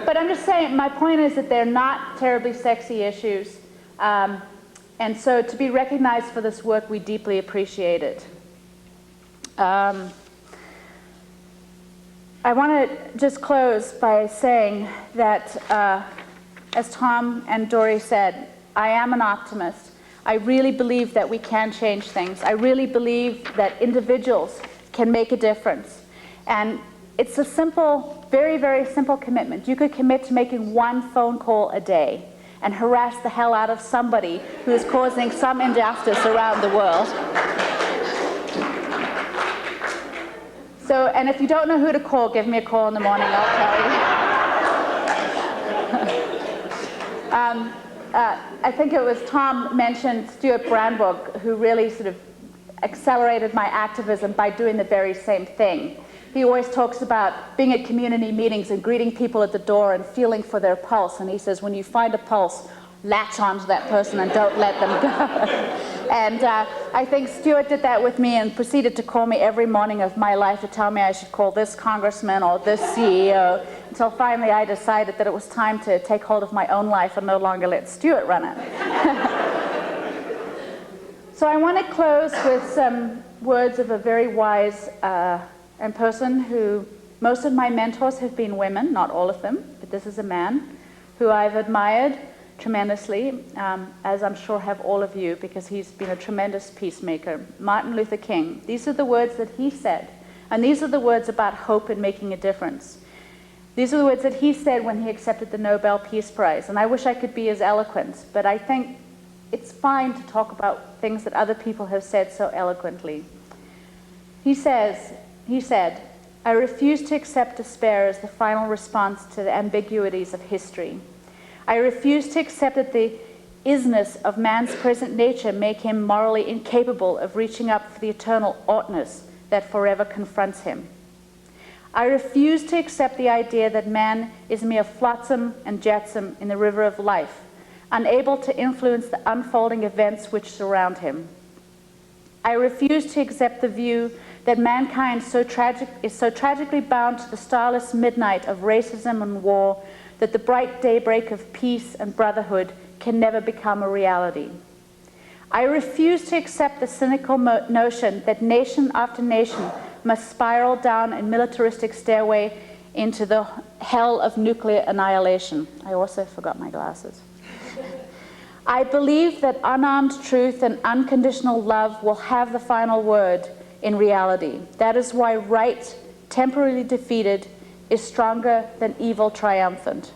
But I'm just saying, my point is that they're not terribly sexy issues. And so to be recognized for this work, we deeply appreciate it. I want to just close by saying that, as Tom and Dory said, I am an optimist. I really believe that we can change things. I really believe that individuals can make a difference. And it's a simple, very, very simple commitment. You could commit to making one phone call a day and harass the hell out of somebody who is causing some injustice around the world. So, and if you don't know who to call, give me a call in the morning, I'll tell you. I think it was Tom mentioned Stuart Brandbook, who really sort of accelerated my activism by doing the very same thing. He always talks about being at community meetings and greeting people at the door and feeling for their pulse. And he says, when you find a pulse, latch onto that person and don't let them go. And I think Stuart did that with me and proceeded to call me every morning of my life to tell me I should call this congressman or this CEO, until finally I decided that it was time to take hold of my own life and no longer let Stuart run it. So I want to close with some words of a very wise and person who, most of my mentors have been women, not all of them, but this is a man who I've admired tremendously, as I'm sure have all of you, because he's been a tremendous peacemaker. Martin Luther King. These are the words that he said, and these are the words about hope and making a difference. These are the words that he said when he accepted the Nobel Peace Prize, and I wish I could be as eloquent, but I think it's fine to talk about things that other people have said so eloquently. He said, I refuse to accept despair as the final response to the ambiguities of history. I refuse to accept that the isness of man's present nature make him morally incapable of reaching up for the eternal oughtness that forever confronts him. I refuse to accept the idea that man is mere flotsam and jetsam in the river of life, unable to influence the unfolding events which surround him. I refuse to accept the view that mankind is so tragically bound to the starless midnight of racism and war that the bright daybreak of peace and brotherhood can never become a reality. I refuse to accept the cynical notion that nation after nation must spiral down a militaristic stairway into the hell of nuclear annihilation. I also forgot my glasses. I believe that unarmed truth and unconditional love will have the final word in reality. That is why right, temporarily defeated, is stronger than evil triumphant.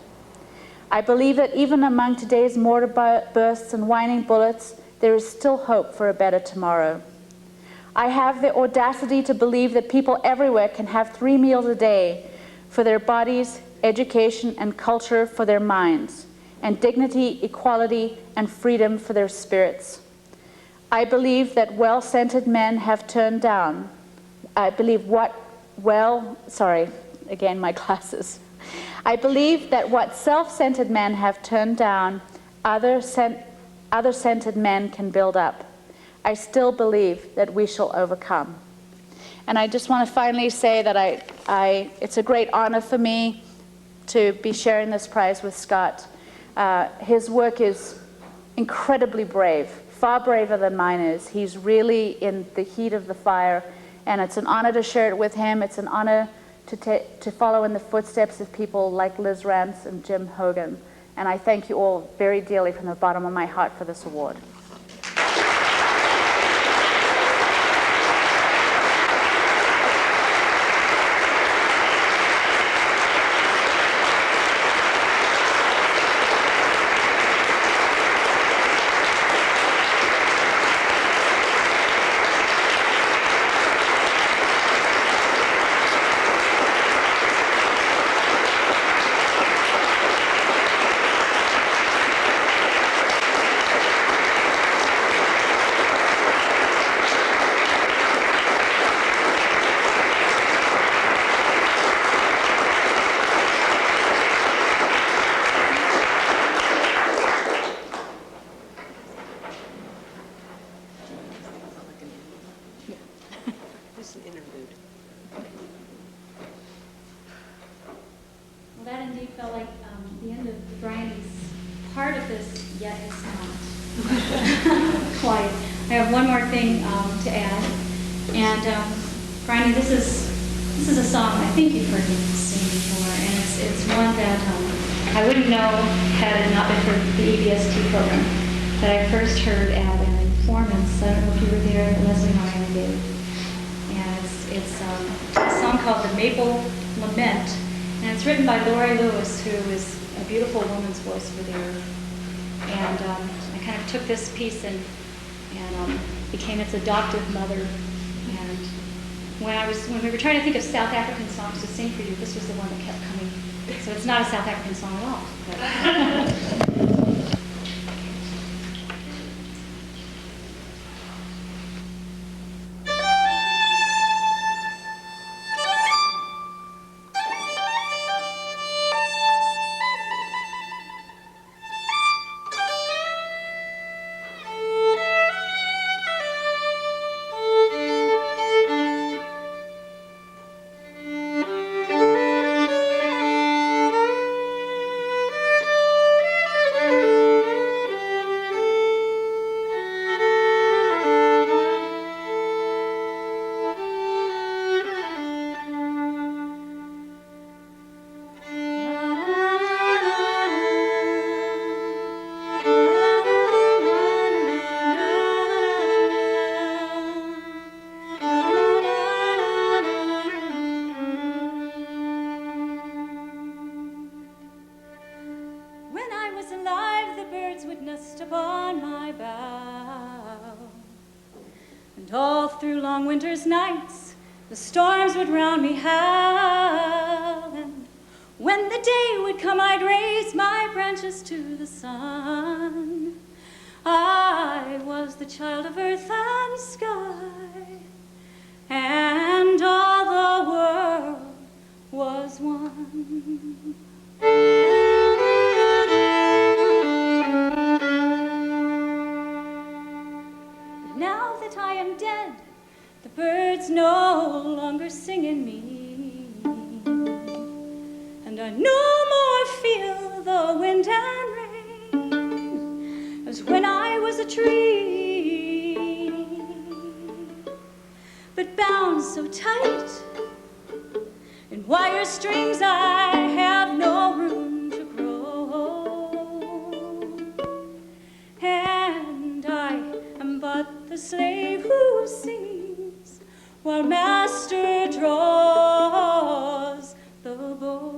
I believe that even among today's mortar bursts and whining bullets, there is still hope for a better tomorrow. I have the audacity to believe that people everywhere can have 3 meals a day for their bodies, education, and culture for their minds, and dignity, equality, and freedom for their spirits. I believe that well-centered men have turned down. I believe I believe that what self-centered men have turned down, other-centered men can build up. I still believe that we shall overcome. And I just want to finally say that it's a great honor for me to be sharing this prize with Scott. His work is incredibly brave, far braver than mine is. He's really in the heat of the fire, and it's an honor to share it with him. It's an honor to follow in the footsteps of people like Liz Rance and Jim Hogan. And I thank you all very dearly from the bottom of my heart for this award. Just an interlude. Well, that indeed felt like the end of Bryony's part of this, yet it's not quite. I have one more thing to add, and Bryony, this is a song I think you've heard me sing before, and it's one that I wouldn't know had it not been for the EBST program that I first heard at an performance. I don't know if you were there, that Leslie Ryan did. And it's a song called The Maple Lament, and it's written by Lori Lewis, who is a beautiful woman's voice for the earth. And I kind of took this piece and became its adoptive mother. And when we were trying to think of South African songs to sing for you, this was the one that kept coming. So it's not a South African song at all. But nights, the storms would round me howl, and when the day would come, I'd raise my branches to the sun. I was the child of earth and sky, and all the world was one. But now that I am dead, the birds no longer sing in me, and I no more feel the wind and rain as when I was a tree, but bound so tight in wire strings I have no room to grow, and I am but the slave who sings while master draws the bow.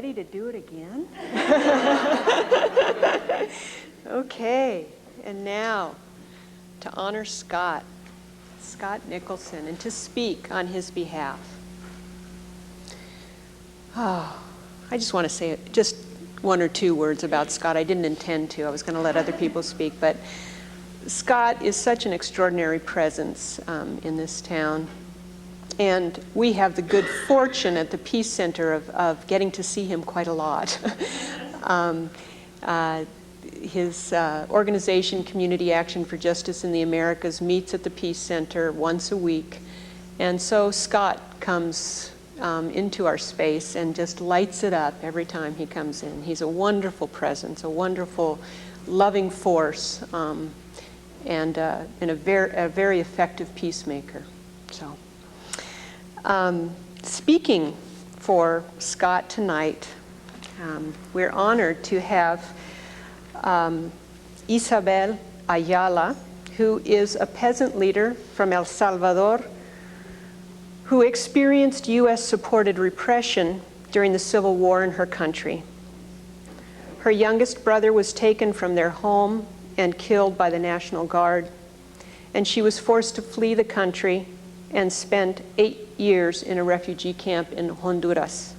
ready to do it again? Okay, and now to honor Scott Nicholson, and to speak on his behalf. Oh, I just want to say just one or two words about Scott. I didn't intend to. I was going to let other people speak, but Scott is such an extraordinary presence in this town. And we have the good fortune at the Peace Center of getting to see him quite a lot. His organization, Community Action for Justice in the Americas, meets at the Peace Center once a week. And so Scott comes into our space and just lights it up every time he comes in. He's a wonderful presence, a wonderful, loving force, and a very effective peacemaker. So, speaking for Scott tonight, we're honored to have Isabel Ayala, who is a peasant leader from El Salvador, who experienced U.S.-supported repression during the Civil War in her country. Her youngest brother was taken from their home and killed by the National Guard, and she was forced to flee the country and spent 8 years in a refugee camp in Honduras.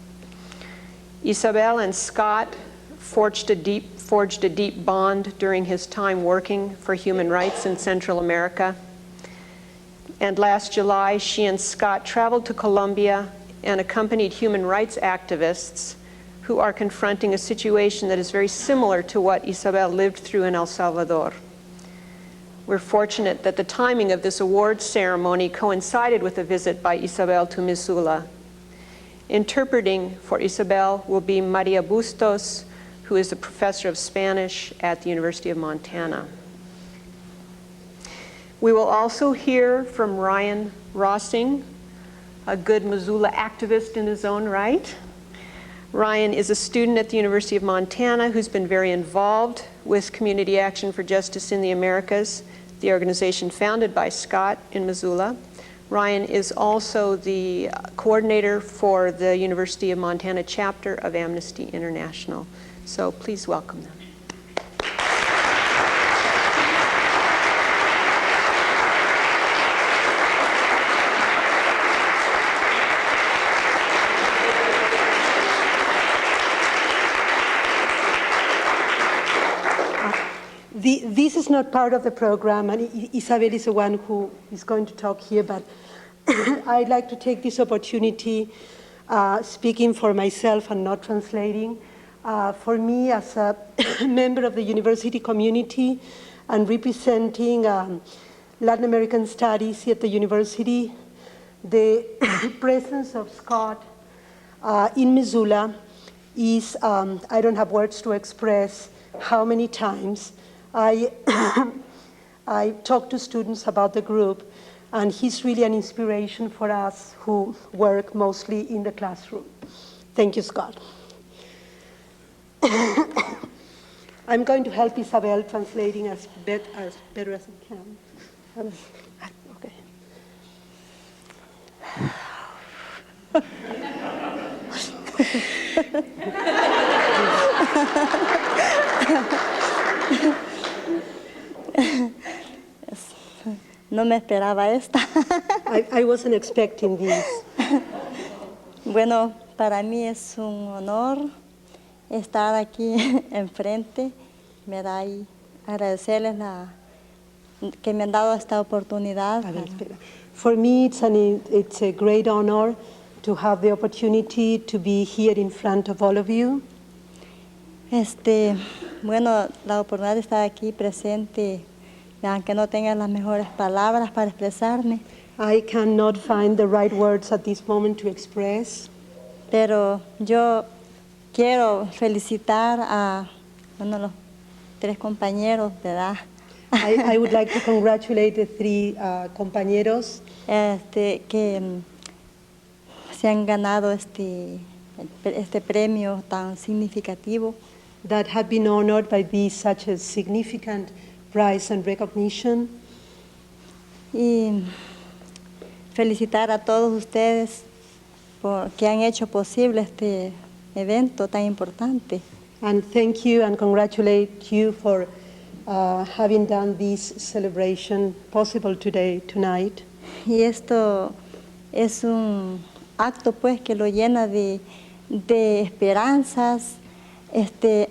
Isabel and Scott forged a deep bond during his time working for human rights in Central America. And last July, she and Scott traveled to Colombia and accompanied human rights activists who are confronting a situation that is very similar to what Isabel lived through in El Salvador. We're fortunate that the timing of this awards ceremony coincided with a visit by Isabel to Missoula. Interpreting for Isabel will be Maria Bustos, who is a professor of Spanish at the University of Montana. We will also hear from Ryan Rossing, a good Missoula activist in his own right. Ryan is a student at the University of Montana who's been very involved with Community Action for Justice in the Americas, the organization founded by Scott in Missoula. Ryan is also the coordinator for the University of Montana chapter of Amnesty International. So please welcome them. This is not part of the program, and Isabel is the one who is going to talk here, but I'd like to take this opportunity, speaking for myself and not translating, for me as a member of the university community and representing Latin American studies at the university, the presence of Scott in Missoula is, I don't have words to express how many times I talk to students about the group, and he's really an inspiration for us who work mostly in the classroom. Thank you, Scott. I'm going to help Isabel translating as better as I can. Okay. No me esperaba esta. I wasn't expecting this. Bueno, para mí es un honor estar aquí enfrente, ¿verdad? Y agradecerles que me han dado esta oportunidad. For me, it's a great honor to have the opportunity to be here in front of all of you. Bueno, la oportunidad de estar aquí presente, aunque no tenga las mejores palabras para expresarme. I cannot find the right words at this moment to express. Pero yo quiero felicitar a los 3 compañeros, ¿verdad? I would like to congratulate the 3 compañeros que se han ganado este premio tan significativo. That have been honored by this such a significant prize and recognition. Y felicitar a todos ustedes que han hecho posible evento tan importante. And thank you and congratulate you for having done this celebration possible tonight. Y esto es un acto pues que lo llena de esperanzas,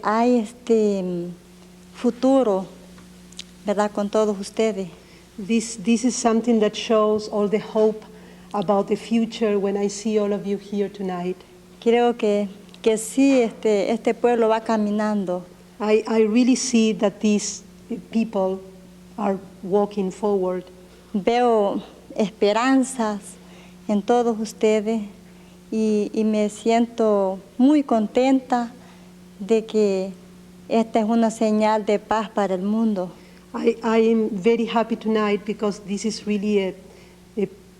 hay futuro, ¿verdad? Con todos ustedes. This is something that shows all the hope about the future when I see all of you here tonight. Creo que sí, este pueblo va caminando. I really see that these people are walking forward. Veo esperanzas en todos ustedes y me siento muy contenta de que esta es una señal de paz para el mundo. I am very happy tonight because this is really a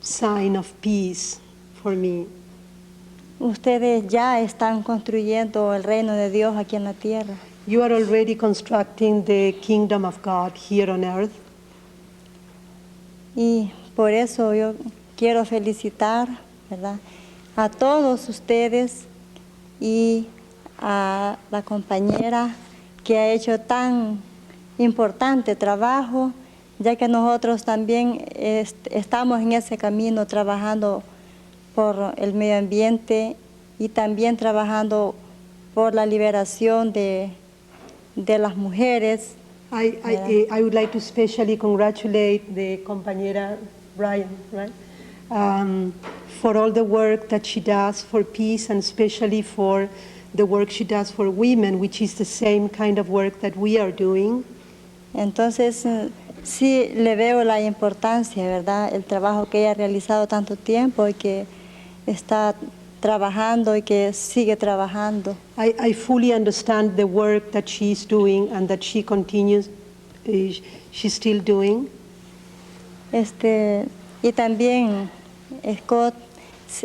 sign of peace for me. Ustedes ya están construyendo el reino de Dios aquí en la tierra. You are already constructing the kingdom of God here on earth. Y por eso yo quiero felicitar, ¿verdad?, a todos ustedes y a la compañera que ha hecho tan importante trabajo, ya que nosotros también estamos en ese camino trabajando por el medio ambiente y también trabajando por la liberación de las mujeres. I would like to especially congratulate the compañera Bryony, right? For all the work that she does for peace and especially for the work she does for women, which is the same kind of work that we are doing. Entonces, sí le veo la importancia, ¿verdad? El trabajo que ella ha realizado tanto tiempo y que está trabajando y que sigue trabajando. I fully understand the work that she's doing and that she continues, she's still doing. Y también Scott,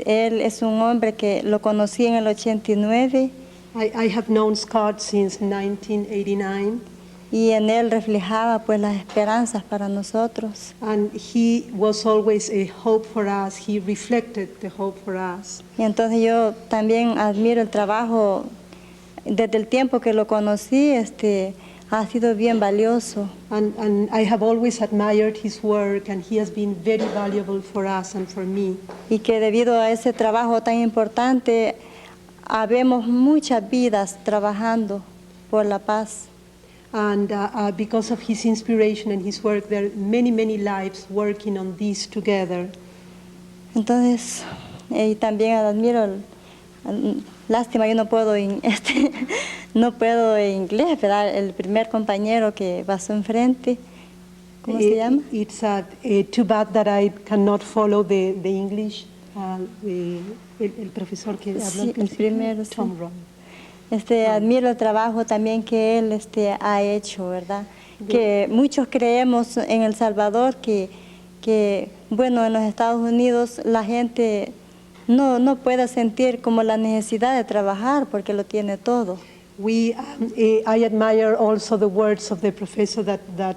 él es un hombre que lo conocí en el 89. I have known Scott since 1989. Y en él reflejaba pues las esperanzas para nosotros. And he was always a hope for us. He reflected the hope for us. Y entonces yo también admiro el trabajo desde el tiempo que lo conocí, ha sido bien valioso. And I have always admired his work and he has been very valuable for us and for me. Y que debido a ese trabajo tan importante, habemos muchas vidas trabajando por la paz. And because of his inspiration and his work, there are many, many lives working on this together. Entonces, y también admiro, lástima, yo no puedo, no puedo inglés, ¿verdad? El primer compañero que pasó enfrente, ¿cómo se llama? It's too bad that I cannot follow the English. El profesor que habló Sí, el primero, sí. Tom Ron. Admiro el trabajo también que él ha hecho, ¿verdad? Que muchos creemos en El Salvador que, bueno, en los Estados Unidos la gente no puede sentir como la necesidad de trabajar porque lo tiene todo. I admire also the words of the professor that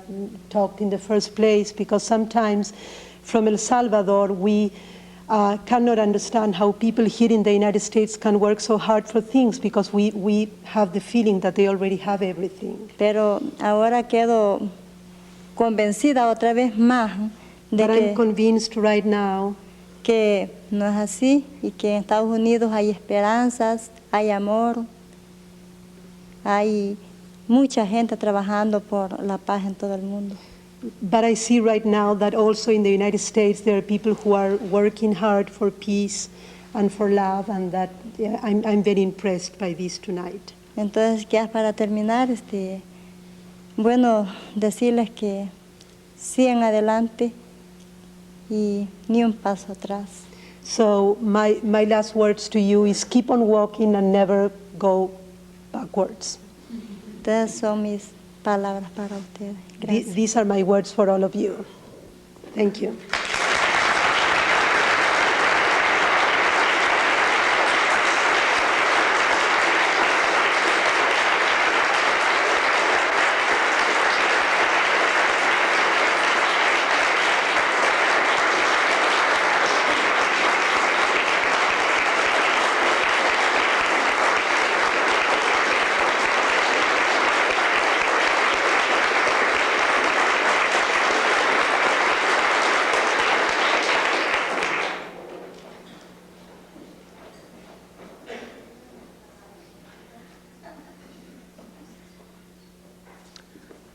talked in the first place, because sometimes from El Salvador we cannot understand how people here in the United States can work so hard for things, because we have the feeling that they already have everything. Pero ahora quedo convencida otra vez más de But I'm convinced right now que no es así y que en Estados Unidos hay esperanzas, hay amor, hay mucha gente trabajando por la paz en todo el mundo. But I see right now that also in the United States there are people who are working hard for peace and for love, and that I'm very impressed by this tonight. Entonces, ya para terminar, bueno, decirles que sigan adelante y ni un paso atrás. So my last words to you is keep on walking and never go backwards. Estas son mis palabras para ustedes. Gracias. These are my words for all of you. Thank you.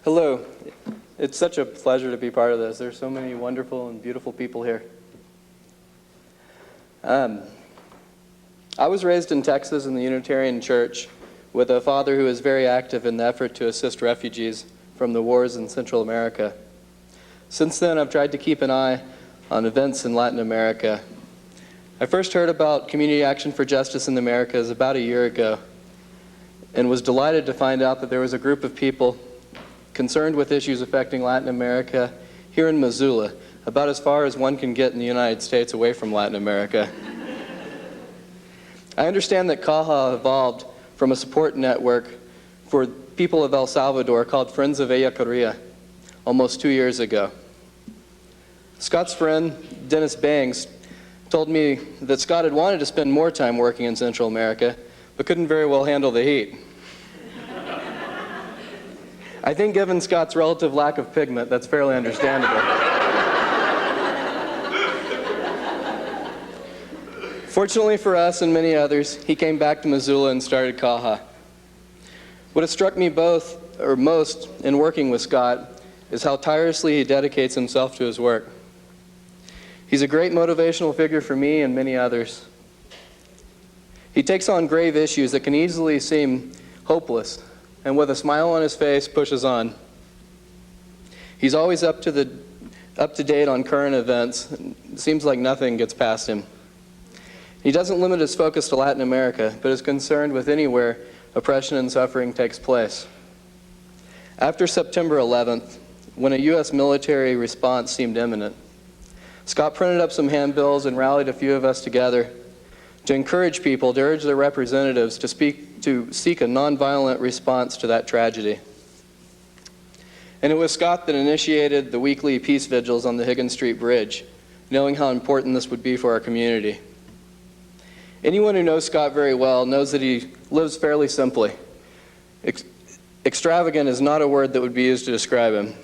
Hello. It's such a pleasure to be part of this. There's so many wonderful and beautiful people here. I was raised in Texas in the Unitarian Church with a father who was very active in the effort to assist refugees from the wars in Central America. Since then, I've tried to keep an eye on events in Latin America. I first heard about Community Action for Justice in the Americas about a year ago and was delighted to find out that there was a group of people concerned with issues affecting Latin America here in Missoula, about as far as one can get in the United States away from Latin America. I understand that CAHA evolved from a support network for people of El Salvador called Friends of Ayacuría almost 2 years ago. Scott's friend, Dennis Bangs, told me that Scott had wanted to spend more time working in Central America, but couldn't very well handle the heat. I think given Scott's relative lack of pigment, that's fairly understandable. Fortunately for us and many others, he came back to Missoula and started CAHA. What has struck me most in working with Scott is how tirelessly he dedicates himself to his work. He's a great motivational figure for me and many others. He takes on grave issues that can easily seem hopeless, and with a smile on his face, pushes on. He's always up to date on current events. It seems like nothing gets past him. He doesn't limit his focus to Latin America, but is concerned with anywhere oppression and suffering takes place. After September 11th, when a U.S. military response seemed imminent, Scott printed up some handbills and rallied a few of us together to encourage people, to urge their representatives to seek a nonviolent response to that tragedy. And it was Scott that initiated the weekly peace vigils on the Higgins Street Bridge, knowing how important this would be for our community. Anyone who knows Scott very well knows that he lives fairly simply. Extravagant is not a word that would be used to describe him.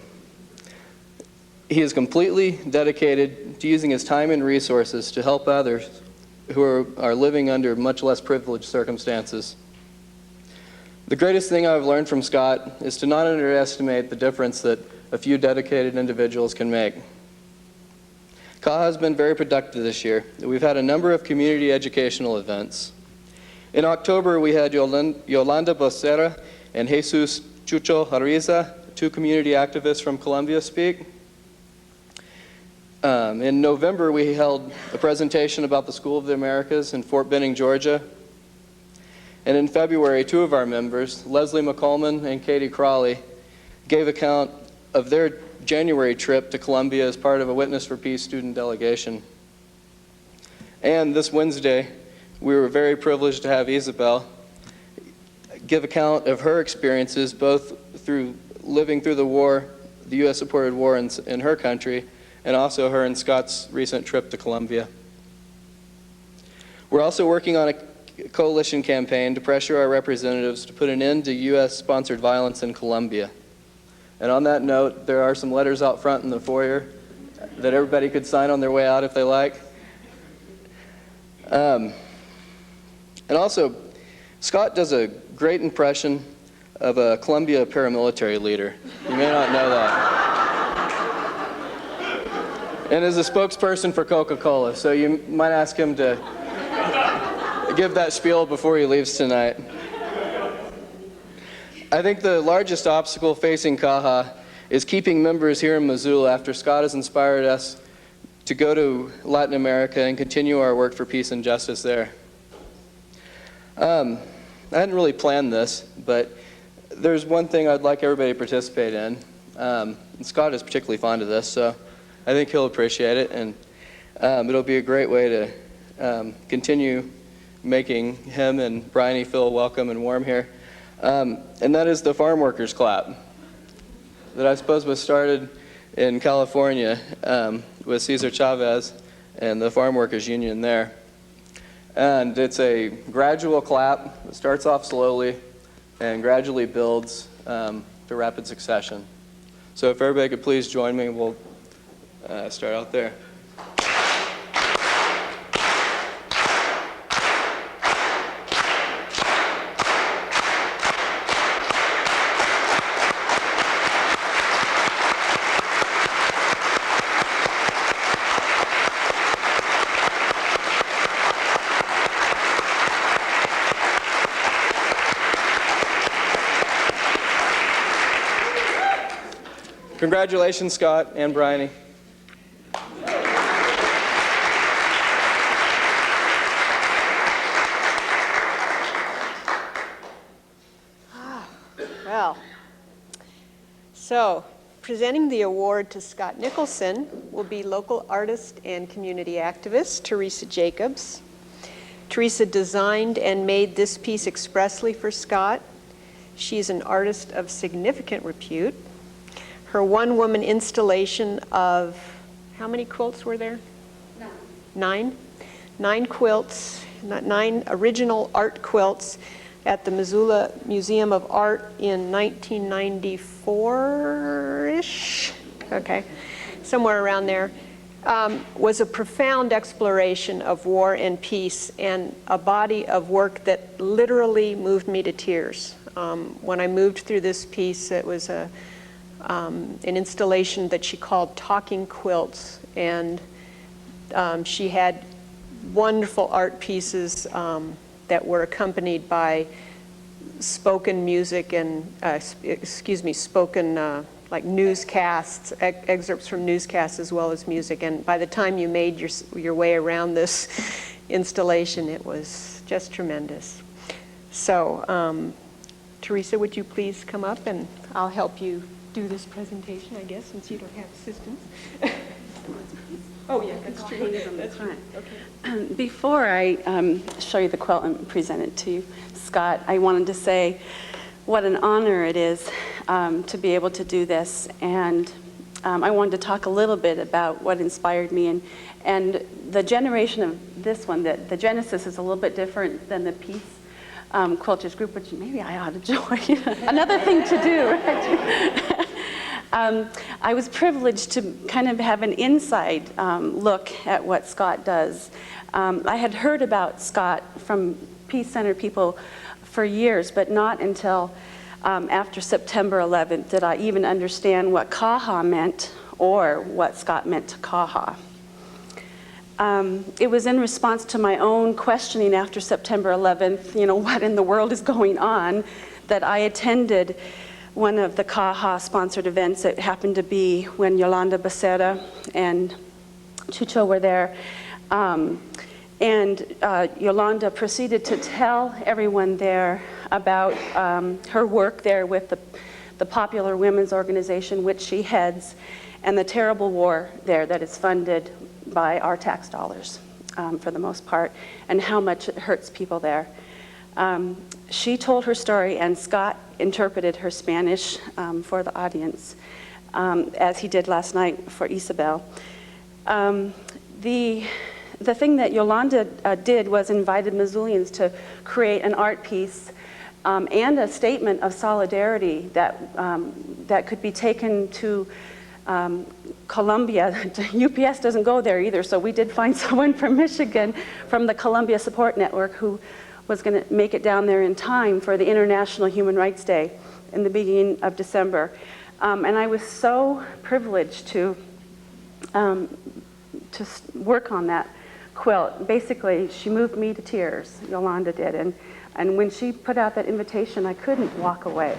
He is completely dedicated to using his time and resources to help others who are living under much less privileged circumstances. The greatest thing I've learned from Scott is to not underestimate the difference that a few dedicated individuals can make. CAHA has been very productive this year. We've had a number of community educational events. In October, we had Yolanda Becerra and Jesus Chucho Ariza, 2 community activists from Colombia, speak. In November, we held a presentation about the School of the Americas in Fort Benning, Georgia. And in February, 2 of our members, Leslie McCollman and Katie Crawley, gave account of their January trip to Colombia as part of a Witness for Peace student delegation. And this Wednesday, we were very privileged to have Isabel give account of her experiences, both through living through the war, the U.S.-supported war in her country, and also her and Scott's recent trip to Colombia. We're also working on a coalition campaign to pressure our representatives to put an end to U.S.-sponsored violence in Colombia. And on that note, there are some letters out front in the foyer that everybody could sign on their way out if they like. And also, Scott does a great impression of a Colombia paramilitary leader. You may not know that. And is a spokesperson for Coca-Cola, so you might ask him to give that spiel before he leaves tonight. I think the largest obstacle facing CAHA is keeping members here in Missoula after Scott has inspired us to go to Latin America and continue our work for peace and justice there. I hadn't really planned this, but there's one thing I'd like everybody to participate in. And Scott is particularly fond of this, so I think he'll appreciate it, and it'll be a great way to continue making him and Bryony feel welcome and warm here. And that is the Farm Workers Clap that I suppose was started in California with Cesar Chavez and the Farm Workers Union there. And it's a gradual clap. It starts off slowly and gradually builds to rapid succession. So if everybody could please join me, we'll start out there. Congratulations, Scott and Bryony. Well, so presenting the award to Scott Nicholson will be local artist and community activist Teresa Jacobs. Teresa designed and made this piece expressly for Scott. She's an artist of significant repute. Her one-woman installation of, how many quilts were there? 9. 9 quilts, 9 original art quilts at the Missoula Museum of Art in 1994-ish, okay, somewhere around there, was a profound exploration of war and peace and a body of work that literally moved me to tears. When I moved through this piece, it was an installation that she called Talking Quilts, and she had wonderful art pieces that were accompanied by spoken music and, spoken like newscasts, excerpts from newscasts as well as music. And by the time you made your way around this installation, it was just tremendous. So, Teresa, would you please come up and I'll help you do this presentation, I guess, since you don't have assistants. Oh, yeah, that's true. That's true. Okay. Before I show you the quilt and present it to you, Scott, I wanted to say what an honor it is to be able to do this. And I wanted to talk a little bit about what inspired me. And the generation of this one, the genesis is a little bit different than the Peace Quilters group, which maybe I ought to join. Another thing to do, right? I was privileged to kind of have an inside look at what Scott does. I had heard about Scott from Peace Center people for years, but not until after September 11th did I even understand what CAHA meant or what Scott meant to CAHA. It was in response to my own questioning after September 11th, what in the world is going on, that I attended one of the CAHA sponsored events. It happened to be when Yolanda Becerra and Chucho were there. And Yolanda proceeded to tell everyone there about her work there with the Popular Women's Organization, which she heads, and the terrible war there that is funded by our tax dollars for the most part, and how much it hurts people there. She told her story, and Scott interpreted her Spanish for the audience, as he did last night for Isabel. The thing that Yolanda did was invited Missoulians to create an art piece and a statement of solidarity that could be taken to Columbia. UPS doesn't go there either, so we did find someone from Michigan from the Columbia Support Network who was going to make it down there in time for the International Human Rights Day in the beginning of December. And I was so privileged to work on that quilt. Basically, she moved me to tears, Yolanda did. And when she put out that invitation, I couldn't walk away.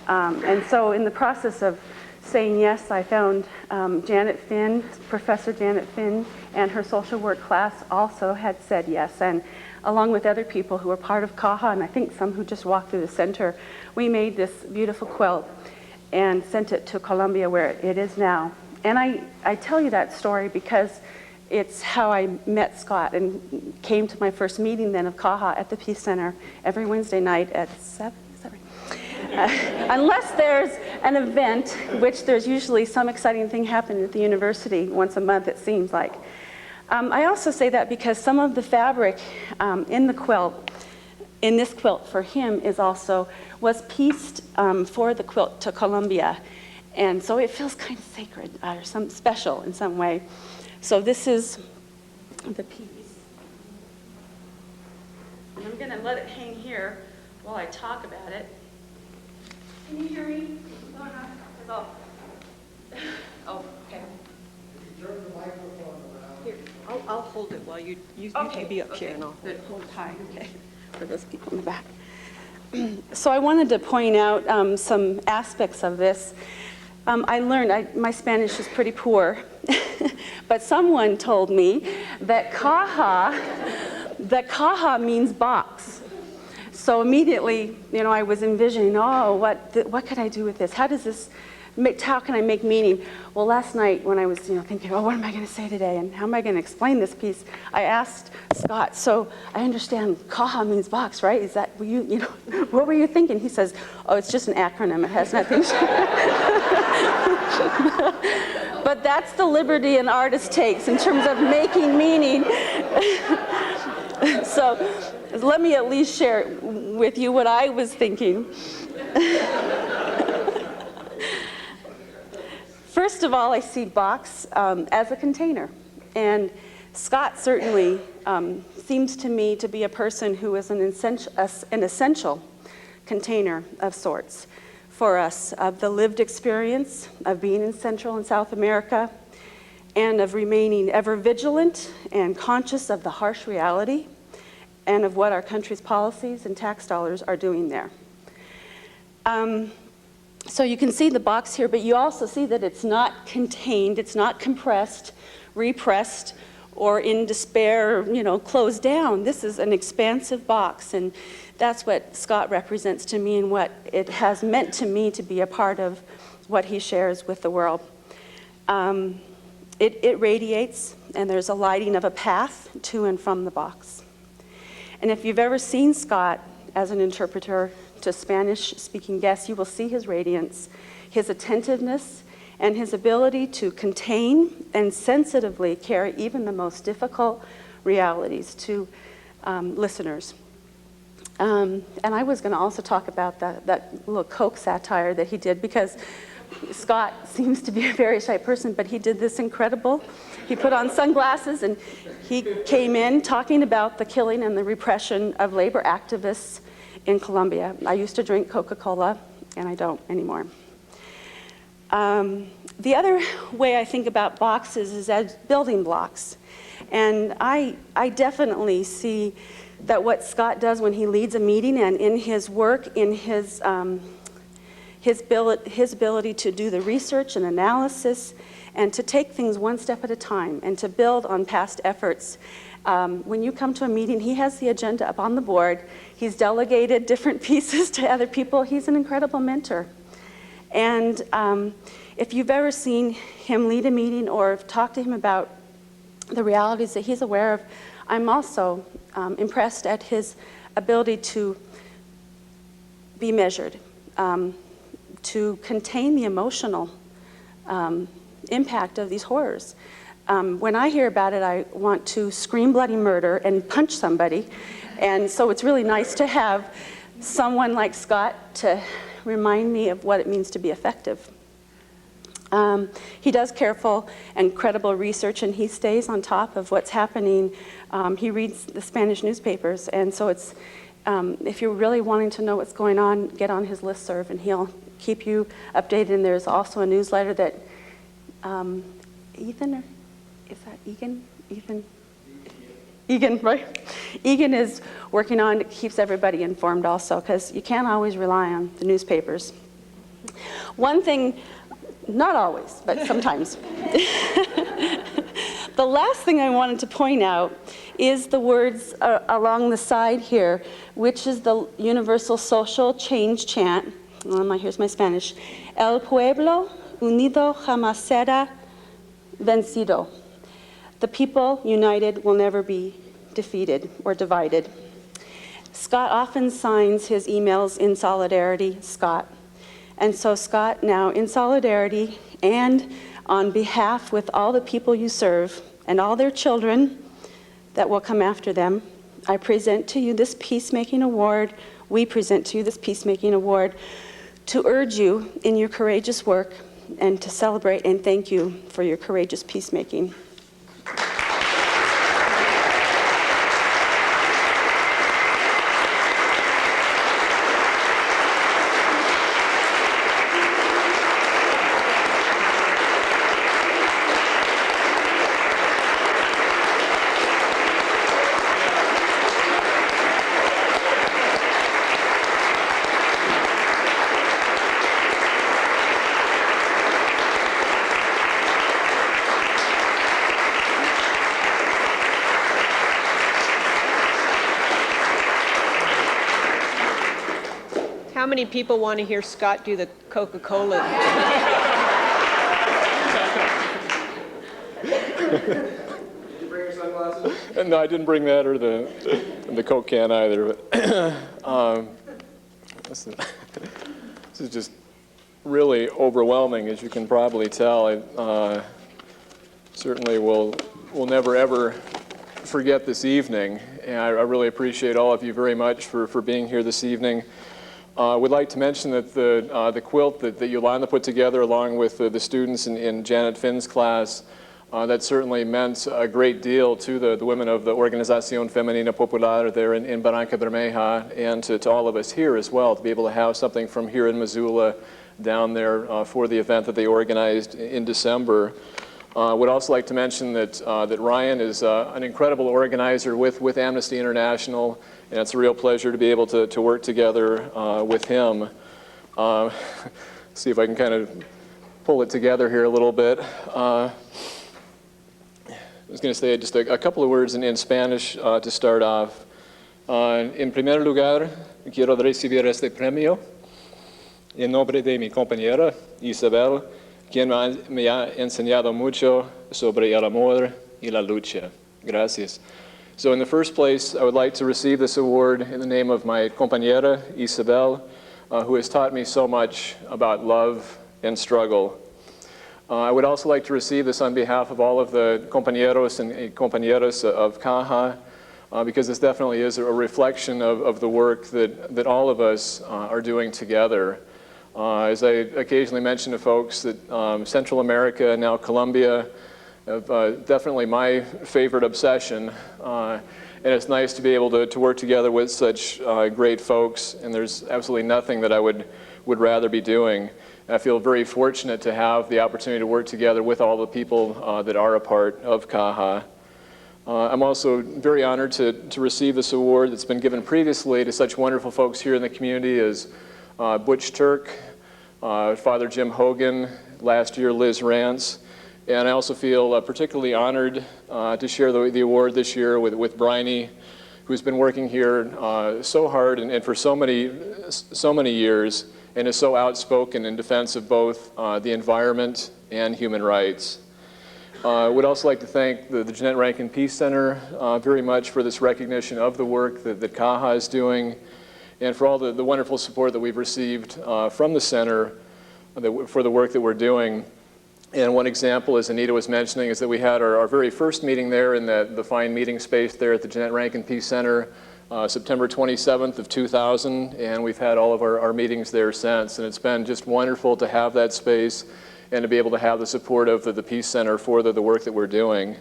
And so in the process of saying yes, I found Janet Finn, Professor Janet Finn, and her social work class also had said yes. And along with other people who were part of CAHA, and I think some who just walked through the center, we made this beautiful quilt and sent it to Columbia, where it is now. And I tell you that story because it's how I met Scott and came to my first meeting then of CAHA at the Peace Center every Wednesday night at 7. Unless there's an event, which there's usually some exciting thing happening at the university once a month, it seems like. I also say that because some of the fabric in the quilt, in this quilt for him, was pieced for the quilt to Columbia. And so it feels kind of sacred or some special in some way. So this is the piece. And I'm going to let it hang here while I talk about it. Can you hear me? Oh, okay. Turn the microphone around. Here, I'll hold it while you Okay, can be up here and I'll hold it high, okay, for those people in the back. So I wanted to point out some aspects of this. I learned, my Spanish is pretty poor, but someone told me that caja means box. So immediately, I was envisioning, what could I do with this? How can I make meaning? Well, last night when I was, thinking, what am I going to say today, and how am I going to explain this piece? I asked Scott, so I understand caja means box, right? Is that what were you thinking? He says, it's just an acronym. It has nothing to But that's the liberty an artist takes in terms of making meaning. So let me at least share with you what I was thinking. First of all, I see box as a container. And Scott certainly seems to me to be a person who is an essential container of sorts for us, of the lived experience of being in Central and South America, and of remaining ever vigilant and conscious of the harsh reality and of what our country's policies and tax dollars are doing there. So you can see the box here, but you also see that it's not contained, it's not compressed, repressed, or in despair, closed down. This is an expansive box, and that's what Scott represents to me and what it has meant to me to be a part of what he shares with the world. It radiates, and there's a lighting of a path to and from the box. And if you've ever seen Scott as an interpreter to Spanish-speaking guests, you will see his radiance, his attentiveness, and his ability to contain and sensitively carry even the most difficult realities to listeners. And I was going to also talk about that little Coke satire that he did, because Scott seems to be a very shy person, but he did this incredible. He put on sunglasses and he came in talking about the killing and the repression of labor activists in Colombia. I used to drink Coca-Cola, and I don't anymore. The other way I think about boxes is as building blocks. And I definitely see that what Scott does when he leads a meeting and in his work, in his ability to do the research and analysis and to take things one step at a time and to build on past efforts. When you come to a meeting, he has the agenda up on the board. He's delegated different pieces to other people. He's an incredible mentor. And if you've ever seen him lead a meeting or talked to him about the realities that he's aware of, I'm also impressed at his ability to be measured, to contain the emotional impact of these horrors. When I hear about it, I want to scream bloody murder and punch somebody. And so it's really nice to have someone like Scott to remind me of what it means to be effective. He does careful and credible research, and he stays on top of what's happening. He reads the Spanish newspapers, and so it's, if you're really wanting to know what's going on, get on his listserv, and he'll keep you updated. And there's also a newsletter that Ethan, or is that Egan? Egan, right? Egan is working on, it keeps everybody informed also, because you can't always rely on the newspapers. One thing, not always, but sometimes. The last thing I wanted to point out is the words along the side here, which is the universal social change chant. Here's my Spanish. El pueblo unido jamás será vencido. The people united will never be defeated or divided. Scott often signs his emails in solidarity, Scott. And so Scott, now in solidarity and on behalf with all the people you serve and all their children that will come after them, I present to you this peacemaking award. We present to you this peacemaking award to urge you in your courageous work and to celebrate and thank you for your courageous peacemaking. How many people want to hear Scott do the Coca-Cola? Did you bring your sunglasses? No, I didn't bring that or the Coke can either. But this is just really overwhelming, as you can probably tell. I certainly will never ever forget this evening, and I really appreciate all of you very much for being here this evening. Would like to mention that the quilt that Yolanda put together along with the students in Janet Finn's class, that certainly meant a great deal to the women of the Organización Femenina Popular there in Barranca Bermeja, and to all of us here as well, to be able to have something from here in Missoula down there for the event that they organized in December. Would also like to mention that Ryan is an incredible organizer with Amnesty International, and it's a real pleasure to be able to work together with him. See if I can kind of pull it together here a little bit. I was going to say just a couple of words in Spanish to start off. En primer lugar, quiero recibir este premio en nombre de mi compañera Isabel, quien me ha enseñado mucho sobre el amor y la lucha. Gracias. So in the first place, I would like to receive this award in the name of my compañera Isabel, who has taught me so much about love and struggle. I would also like to receive this on behalf of all of the compañeros and compañeras of CAJA, because this definitely is a reflection of the work that all of us are doing together. As I occasionally mention to folks that Central America and now Colombia have definitely my favorite obsession, and it's nice to be able to work together with such great folks, and there's absolutely nothing that I would rather be doing. I feel very fortunate to have the opportunity to work together with all the people that are a part of CAJA. I'm also very honored to receive this award that's been given previously to such wonderful folks here in the community as Butch Turk, Father Jim Hogan, last year Liz Rance, and I also feel particularly honored to share the award this year with Bryony, who's been working here so hard and for so many years, and is so outspoken in defense of both the environment and human rights. Would also like to thank the Jeanette Rankin Peace Center very much for this recognition of the work that CAJA is doing, and for all the wonderful support that we've received from the center for the work that we're doing. And one example, as Anita was mentioning, is that we had our very first meeting there in the fine meeting space there at the Jeanette Rankin Peace Center, September 27th of 2000, and we've had all of our meetings there since. And it's been just wonderful to have that space and to be able to have the support of the Peace Center for the work that we're doing.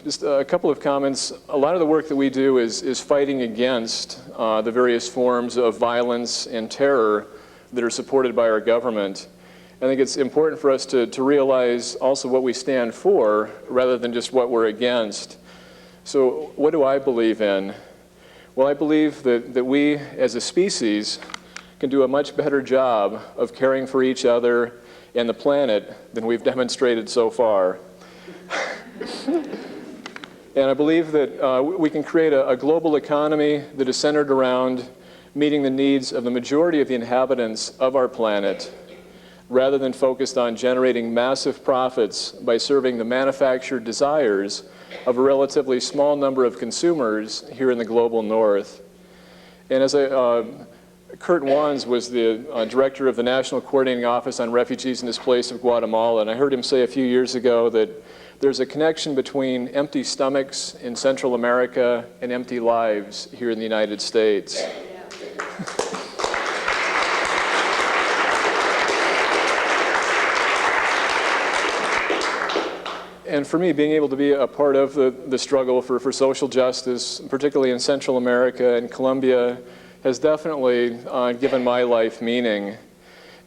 Just a couple of comments. A lot of the work that we do is fighting against the various forms of violence and terror that are supported by our government. I think it's important for us to realize also what we stand for rather than just what we're against. So what do I believe in? Well, I believe that we as a species can do a much better job of caring for each other and the planet than we've demonstrated so far. And I believe that we can create a global economy that is centered around meeting the needs of the majority of the inhabitants of our planet, rather than focused on generating massive profits by serving the manufactured desires of a relatively small number of consumers here in the global north. And as Kurt Wands was the director of the National Coordinating Office on Refugees and Displaced of Guatemala, and I heard him say a few years ago that there's a connection between empty stomachs in Central America and empty lives here in the United States. And for me, being able to be a part of the struggle for social justice, particularly in Central America and Colombia, has definitely given my life meaning.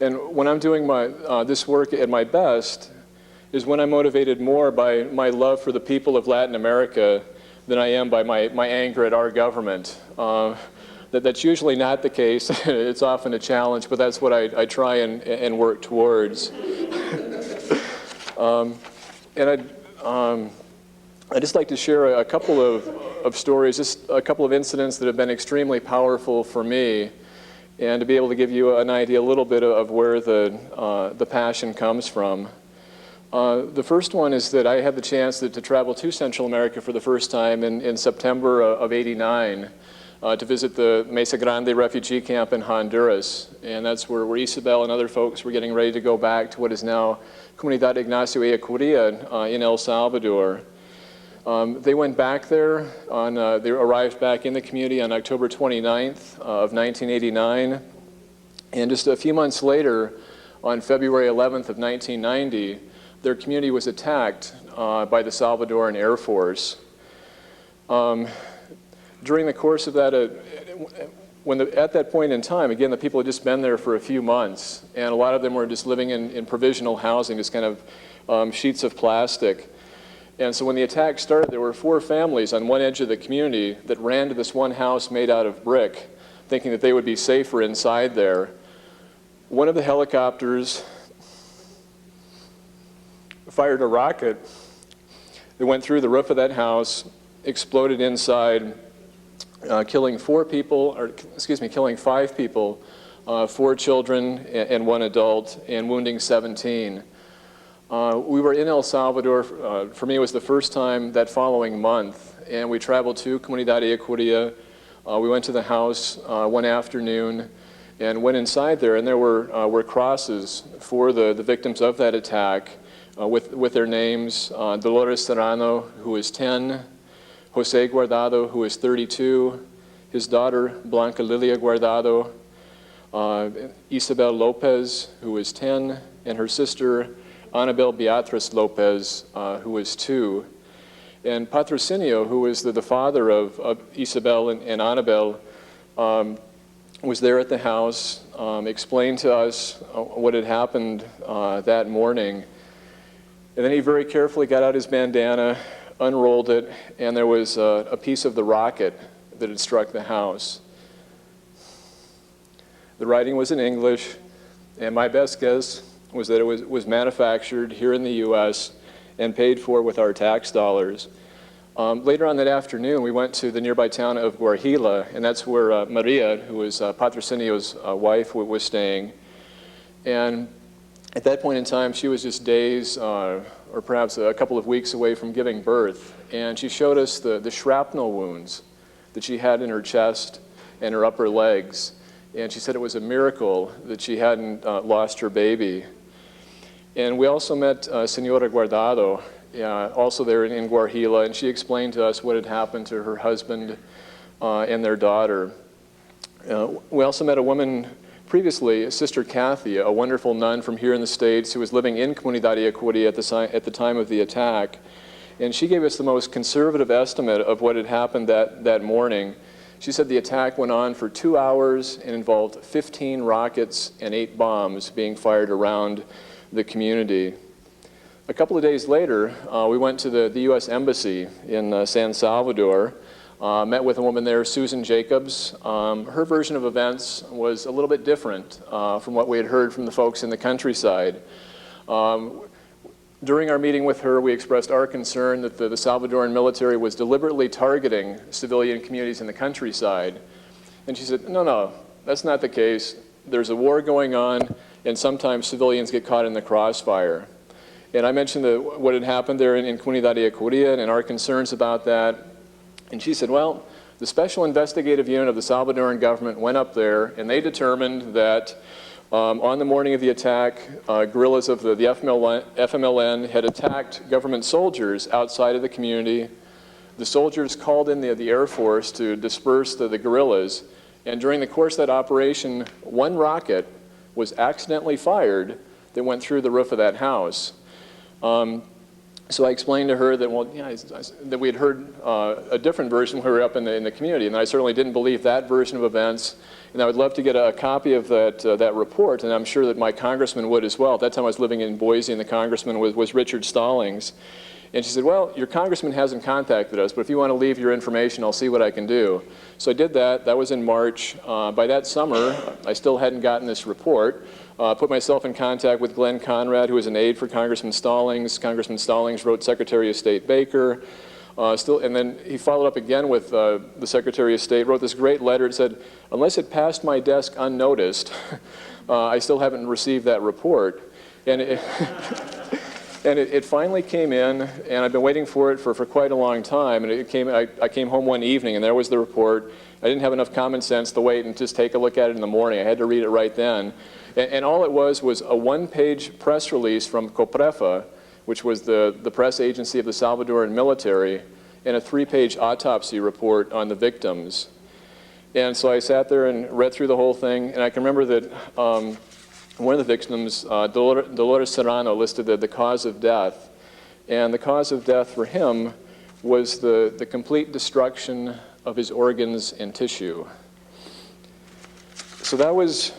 And when I'm doing this work at my best is when I'm motivated more by my love for the people of Latin America than I am by my anger at our government. That's usually not the case. It's often a challenge, but that's what I try and work towards. And I'd just like to share a couple of of stories, just a couple of incidents that have been extremely powerful for me, and to be able to give you an idea a little bit of where the passion comes from. The first one is that I had the chance to travel to Central America for the first time in September of '89 to visit the Mesa Grande refugee camp in Honduras. And that's where Isabel and other folks were getting ready to go back to what is now Comunidad Ignacio Ellacuría in El Salvador. They went back there, they arrived back in the community on October 29th of 1989. And just a few months later, on February 11th of 1990, their community was attacked by the Salvadoran Air Force. During the course of that, at that point in time, again, the people had just been there for a few months, and a lot of them were just living in provisional housing, just kind of sheets of plastic. And so when the attack started, there were 4 families on one edge of the community that ran to this one house made out of brick, thinking that they would be safer inside there. One of the helicopters fired a rocket that went through the roof of that house, exploded inside, killing 5 people, 4 children and 1 adult, and wounding 17. We were in El Salvador, for me it was the first time that following month, and we traveled to Comunidad Ellacuría. We went to the house one afternoon and went inside there, and there were crosses for the victims of that attack with their names: Dolores Serrano, who is 10, Jose Guardado, who is 32, his daughter Blanca Lilia Guardado, Isabel Lopez, who is 10, and her sister Anabel Beatriz Lopez, who is 2. And Patrocinio, who is the father of Isabel and Anabel, was there at the house, explained to us what had happened that morning. And then he very carefully got out his bandana, unrolled it, and there was a piece of the rocket that had struck the house. The writing was in English, and my best guess was that it was manufactured here in the U.S. and paid for with our tax dollars. Later on that afternoon, we went to the nearby town of Guarjila, and that's where Maria, who was Patrocinio's wife, was staying. And at that point in time, she was just days or perhaps a couple of weeks away from giving birth. And she showed us the shrapnel wounds that she had in her chest and her upper legs. And she said it was a miracle that she hadn't lost her baby. And we also met Senora Guardado, also there in Guarjila, and she explained to us what had happened to her husband and their daughter. We also met a woman previously, Sister Kathy, a wonderful nun from here in the States who was living in Comunidad Ellacuría at the time of the attack. And she gave us the most conservative estimate of what had happened that morning. She said the attack went on for 2 hours and involved 15 rockets and 8 bombs being fired around the community. A couple of days later, we went to the U.S. Embassy in San Salvador, met with a woman there, Susan Jacobs. Her version of events was a little bit different from what we had heard from the folks in the countryside. During our meeting with her, we expressed our concern that the Salvadoran military was deliberately targeting civilian communities in the countryside. And she said, no, that's not the case. There's a war going on, and sometimes civilians get caught in the crossfire. And I mentioned what had happened there in Comunidad Ellacuría and our concerns about that. And she said, well, the Special Investigative Unit of the Salvadoran government went up there, and they determined that on the morning of the attack, guerrillas of the FMLN had attacked government soldiers outside of the community. The soldiers called in the Air Force to disperse the guerrillas, and during the course of that operation, 1 rocket was accidentally fired that went through the roof of that house. So I explained to her that, well, that we had heard a different version when we were up in the community, and I certainly didn't believe that version of events. And I would love to get a copy of that report, and I'm sure that my congressman would as well. At that time I was living in Boise, and the congressman was Richard Stallings. And she said, well, your congressman hasn't contacted us, but if you want to leave your information, I'll see what I can do. So I did that. That was in March. By that summer, I still hadn't gotten this report. Put myself in contact with Glenn Conrad, who was an aide for Congressman Stallings. Congressman Stallings wrote Secretary of State Baker. And then he followed up again with the Secretary of State, wrote this great letter. It said, unless it passed my desk unnoticed, I still haven't received that report. And it finally came in, and I've been waiting for it for quite a long time. And I came home one evening, and there was the report. I didn't have enough common sense to wait and just take a look at it in the morning. I had to read it right then. And all it was a one-page press release from COPREFA, which was the press agency of the Salvadoran military, and a 3-page autopsy report on the victims. And so I sat there and read through the whole thing, and I can remember that one of the victims, Dolores Serrano, listed the cause of death. And the cause of death for him was the complete destruction of his organs and tissue. So that was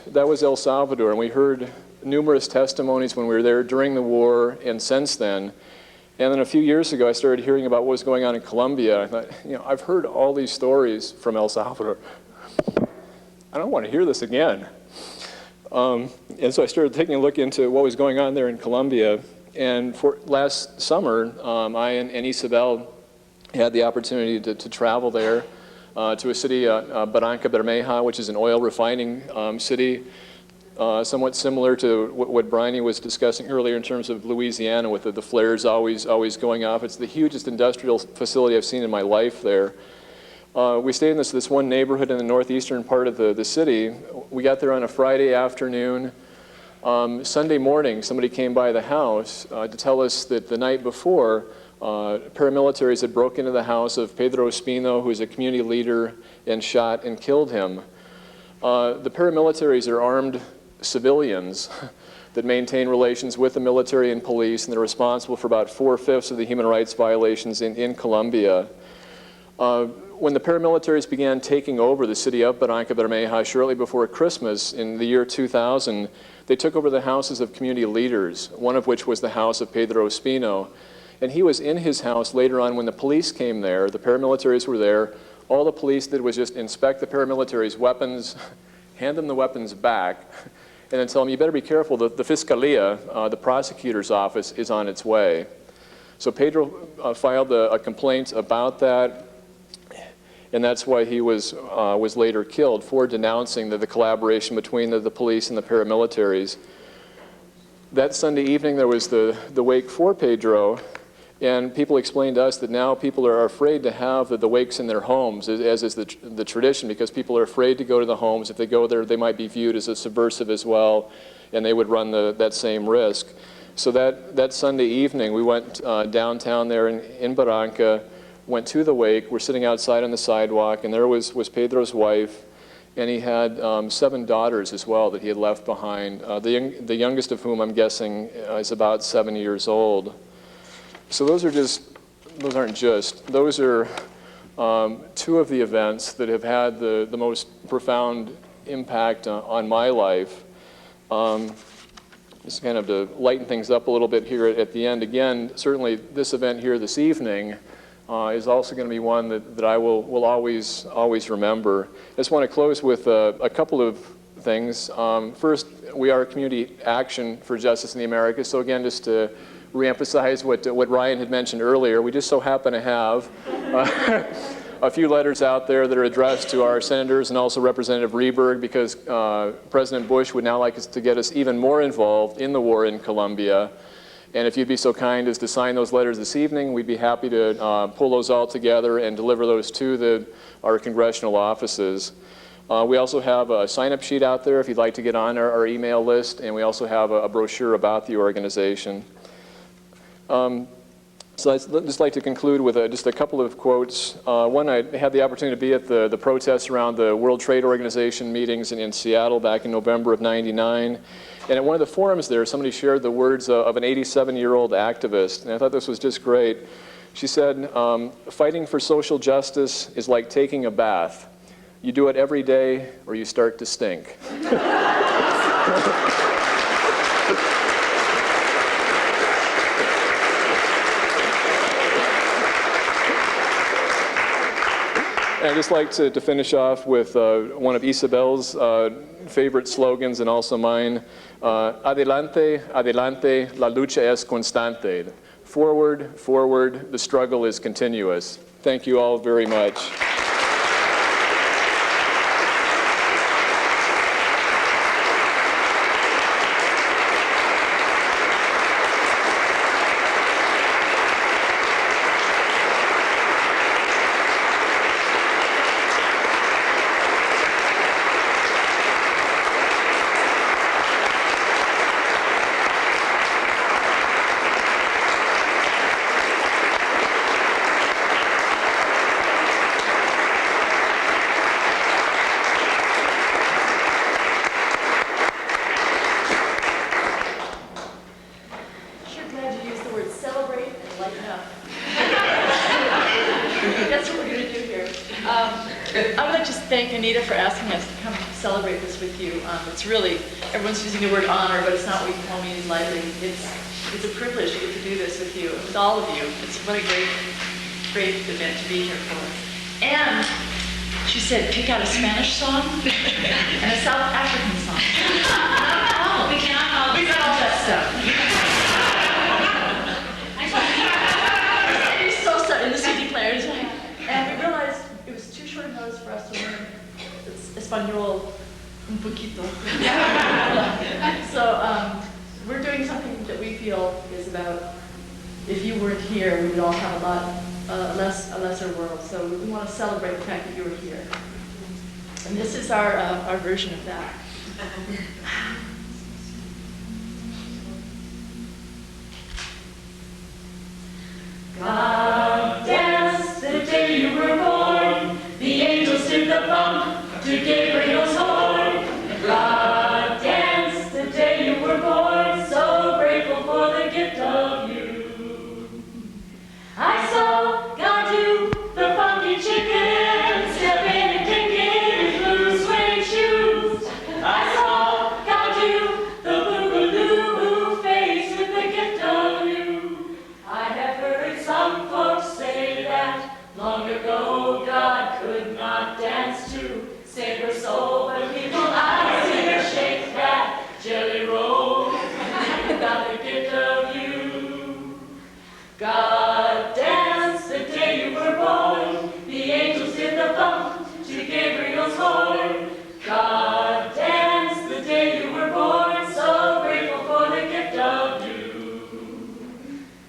El Salvador, and we heard numerous testimonies when we were there during the war and since then. And then a few years ago, I started hearing about what was going on in Colombia. I thought, I've heard all these stories from El Salvador. I don't want to hear this again. And so I started taking a look into what was going on there in Colombia. And for last summer, I and Isabel had the opportunity to travel there to a city, Barranca Bermeja, which is an oil refining city, somewhat similar to what Bryony was discussing earlier in terms of Louisiana, with the flares always going off. It's the hugest industrial facility I've seen in my life there. We stayed in this one neighborhood in the northeastern part of the city. We got there on a Friday afternoon. Sunday morning, somebody came by the house to tell us that the night before, paramilitaries had broken into the house of Pedro Espino, who is a community leader, and shot and killed him. The paramilitaries are armed civilians that maintain relations with the military and police, and they're responsible for about 4/5 of the human rights violations in Colombia. When the paramilitaries began taking over the city of Barranca Bermeja shortly before Christmas in the year 2000, they took over the houses of community leaders, one of which was the house of Pedro Espino. And he was in his house later on when the police came there. The paramilitaries were there. All the police did was just inspect the paramilitaries' weapons, hand them the weapons back, and then tell them, you better be careful, the Fiscalia, the prosecutor's office, is on its way. So Pedro filed a complaint about that, and that's why he was later killed, for denouncing the collaboration between the police and the paramilitaries. That Sunday evening, there was the wake for Pedro, and people explained to us that now people are afraid to have the wakes in their homes, as is the tradition, because people are afraid to go to the homes. If they go there, they might be viewed as a subversive as well, and they would run that same risk. So that Sunday evening, we went downtown there in Barranca, went to the wake. We're sitting outside on the sidewalk, and there was Pedro's wife, and he had 7 daughters as well that he had left behind, the youngest of whom I'm guessing is about 7 years old. So those are 2 of the events that have had the most profound impact on my life. Just kind of to lighten things up a little bit here at the end. Again, certainly this event here this evening is also going to be one that I will always remember. I just want to close with a couple of things. First, we are a community action for justice in the Americas. So again, just to reemphasize what Ryan had mentioned earlier, we just so happen to have a few letters out there that are addressed to our senators and also Representative Rehberg, because President Bush would now like us to get us even more involved in the war in Colombia. And if you'd be so kind as to sign those letters this evening, we'd be happy to pull those all together and deliver those to our congressional offices. We also have a sign-up sheet out there if you'd like to get on our email list, and we also have a brochure about the organization. So I'd just like to conclude with just a couple of quotes. One, I had the opportunity to be at the protests around the World Trade Organization meetings in Seattle back in November of '99. And at one of the forums there, somebody shared the words of an 87-year-old activist, and I thought this was just great. She said, fighting for social justice is like taking a bath. You do it every day or you start to stink. And I'd just like to finish off with one of Isabel's favorite slogans, and also mine. Adelante, adelante, la lucha es constante. Forward, forward, the struggle is continuous. Thank you all very much. Thank Anita for asking us to come celebrate this with you. It's really, everyone's using the word honor, but it's not what you call me lightly. It's a privilege to get to do this with you, with all of you. It's what a great event to be here for. And she said, pick out a Spanish song and a South African song. We cannot we got all that stuff. He's so sorry in the CD player. And we realized it was too short notice for us to learn Espanol un poquito. So we're doing something that we feel is about, if you weren't here, we would all have a lesser world. So we want to celebrate the fact that you were here. And this is our version of that. God danced the day you were born. The angels did the bump to Gabriel's horn. God danced the day you were born. So grateful for the gift of you. I saw God do the funky chicken, step in and kick in blue suede shoes. I saw God do the boogaloo face with the gift of you. I have heard some folks say that long ago God could not dance to save her soul, but people I see her shake that jelly roll. Got the gift of you. God danced the day you were born. The angels did the bump to Gabriel's horn. God danced the day you were born. So grateful for the gift of you.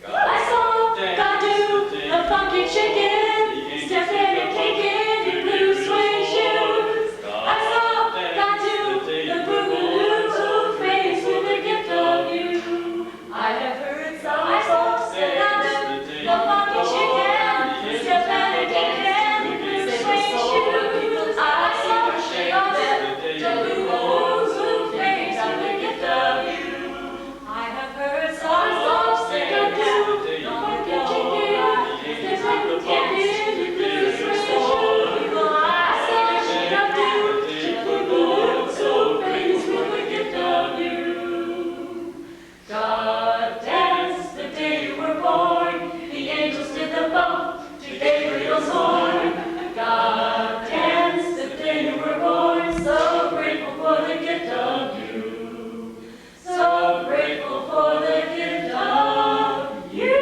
I saw God do the funky chicken, step in and kick in your blue suede shoes. I saw God do the boogaloo face with the gift of you. I have heard some folks say God do the funky chicken, step in and kick in your blue suede shoes. I saw God do the boogaloo face with the gift of you. I have heard some folks say God do the funky chicken, step in and kick in your blue suede shoes. I saw God do the boogaloo face with the gift of you. God danced the day you were born. The angels did the bump to Gabriel's horn. God danced the day you were born. So grateful for the gift of you. So grateful for the gift of you.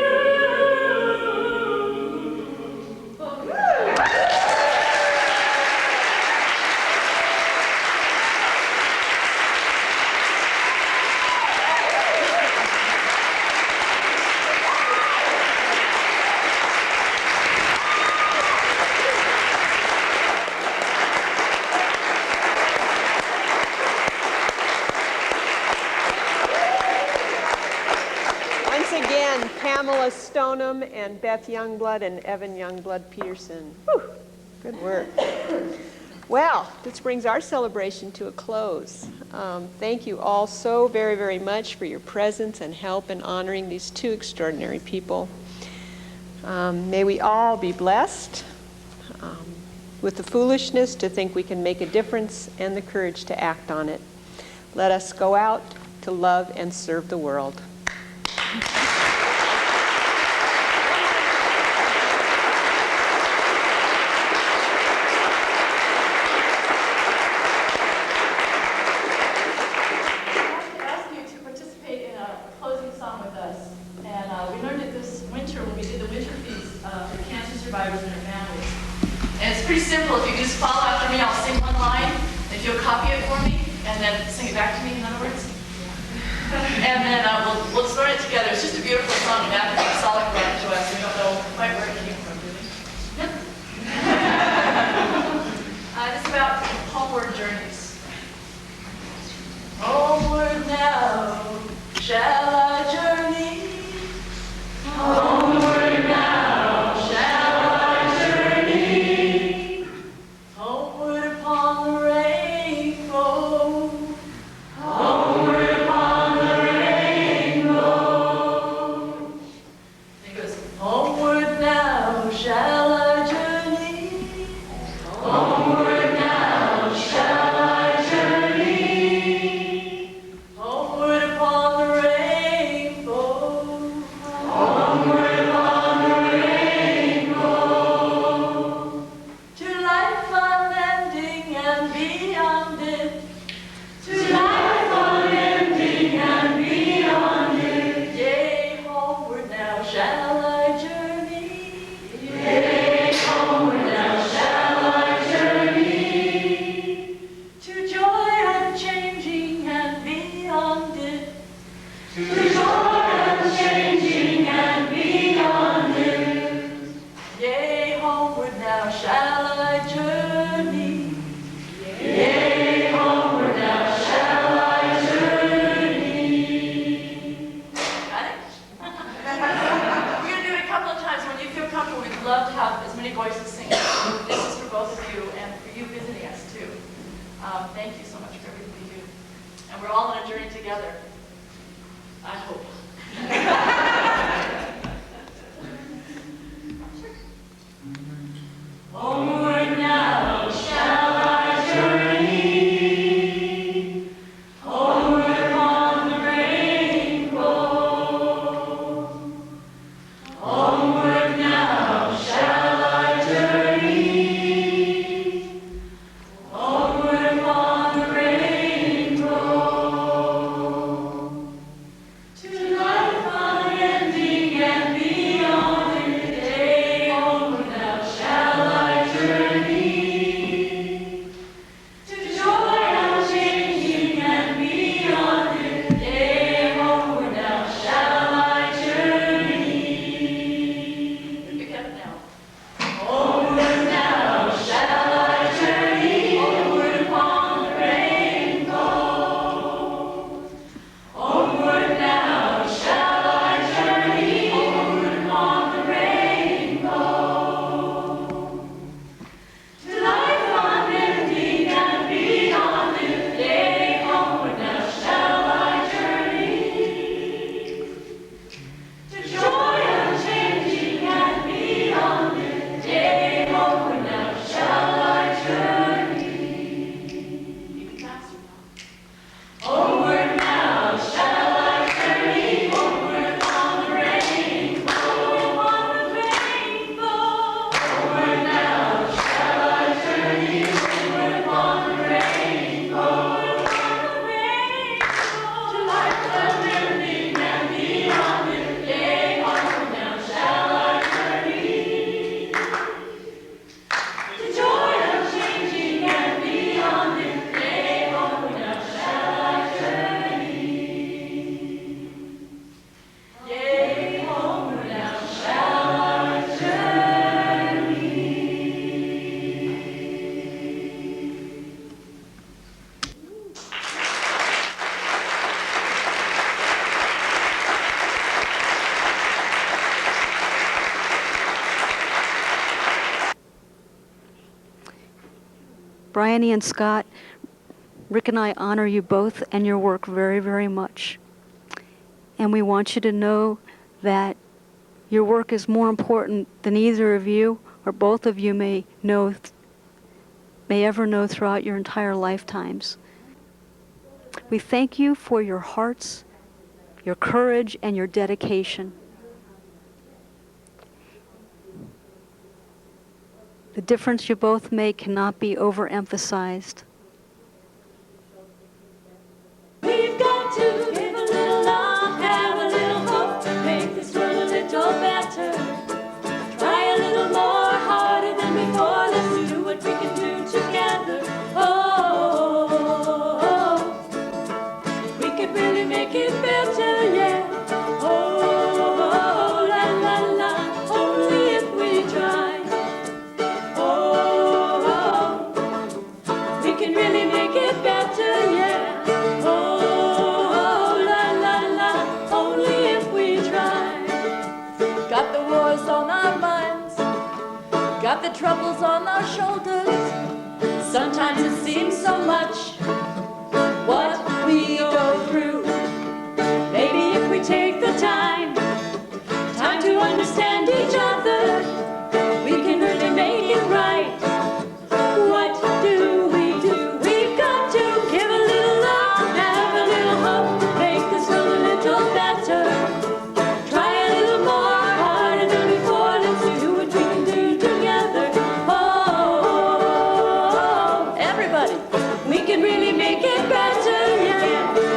Once again, Pamela Stoneham and Beth Youngblood and Evan Youngblood Peterson. Whew, good work. Well, this brings our celebration to a close. Thank you all so very, very much for your presence and help in honoring these two extraordinary people. May we all be blessed with the foolishness to think we can make a difference and the courage to act on it. Let us go out to love and serve the world. Ask you to participate in a closing song with us. And we learned it this and then sing it back to me, in other words. And then we'll learn it together. It's just a beautiful song. Matthew Solid brought it to us. We don't know quite where it came from, do we? It's about homeward journeys. Homeward now, shall I journey? Homeward now, shall I journey? Homeward upon the rainbow. Homeward upon the rainbow. It goes, homeward now, shall I journey? Homeward now, shall I journey? Homeward upon the rainbow. Homeward upon the rainbow. To life unending and beyond it. To life unending and beyond it. Yea, homeward now shall I journey. Yea, homeward now shall I journey. To joy unchanging and beyond it. To joy unchanging and beyond it. Yea, homeward now shall I journey. Yea, homeward now shall I journey. Got it? We're going to do it a couple of times. When you feel comfortable, we'd love to have as many voices singing. This is for both of you and for you visiting us, too. Thank you so much for everything you do. And we're all on a journey together. I hope. Homeward now shall I journey. Homeward upon the rainbow. Homeward now shall I journey. Homeward upon the rainbow. To life unending and beyond it. Yea, homeward now shall I journey. To joy unchanging and beyond it. Yea, homeward now shall I journey. You get it now. Homeward now shall I journey. Homeward upon the rainbow. Homeward now shall I journey. Homeward upon the rainbow. To life unending and beyond it. Yea, homeward now shall I journey. To joy unchanging and beyond it. Yea, homeward now shall I journey. Even faster now. Homeward now shall I journey. Homeward upon the rainbow. Upon the rainbow. Homeward now shall I journey. Homeward upon the rainbow. Upon the rainbow. To life unending and beyond it. Yea, homeward now shall I journey. To joy unchanging and beyond it. Yea, homeward now shall I journey. Yea, homeward now shall I journey. Bryony and Scott, Rick and I honor you both and your work very, very much. And we want you to know that your work is more important than either of you or both of you may ever know throughout your entire lifetimes. We thank you for your hearts, your courage, and your dedication. The difference you both make cannot be overemphasized. We've got to give a little love, have a little hope, make this world a little better. Try a little more, harder than before. Let's do what we can do together. Oh, troubles on our shoulders. Sometimes it seems so much what we go through. Maybe if we take the time to understand each other, we can really make it right. What do? We've got to give a little love, have a little hope, make this world a little better. Try a little more harder than before. Let's do what we can do together. Oh, everybody, we can really make it better. Yeah.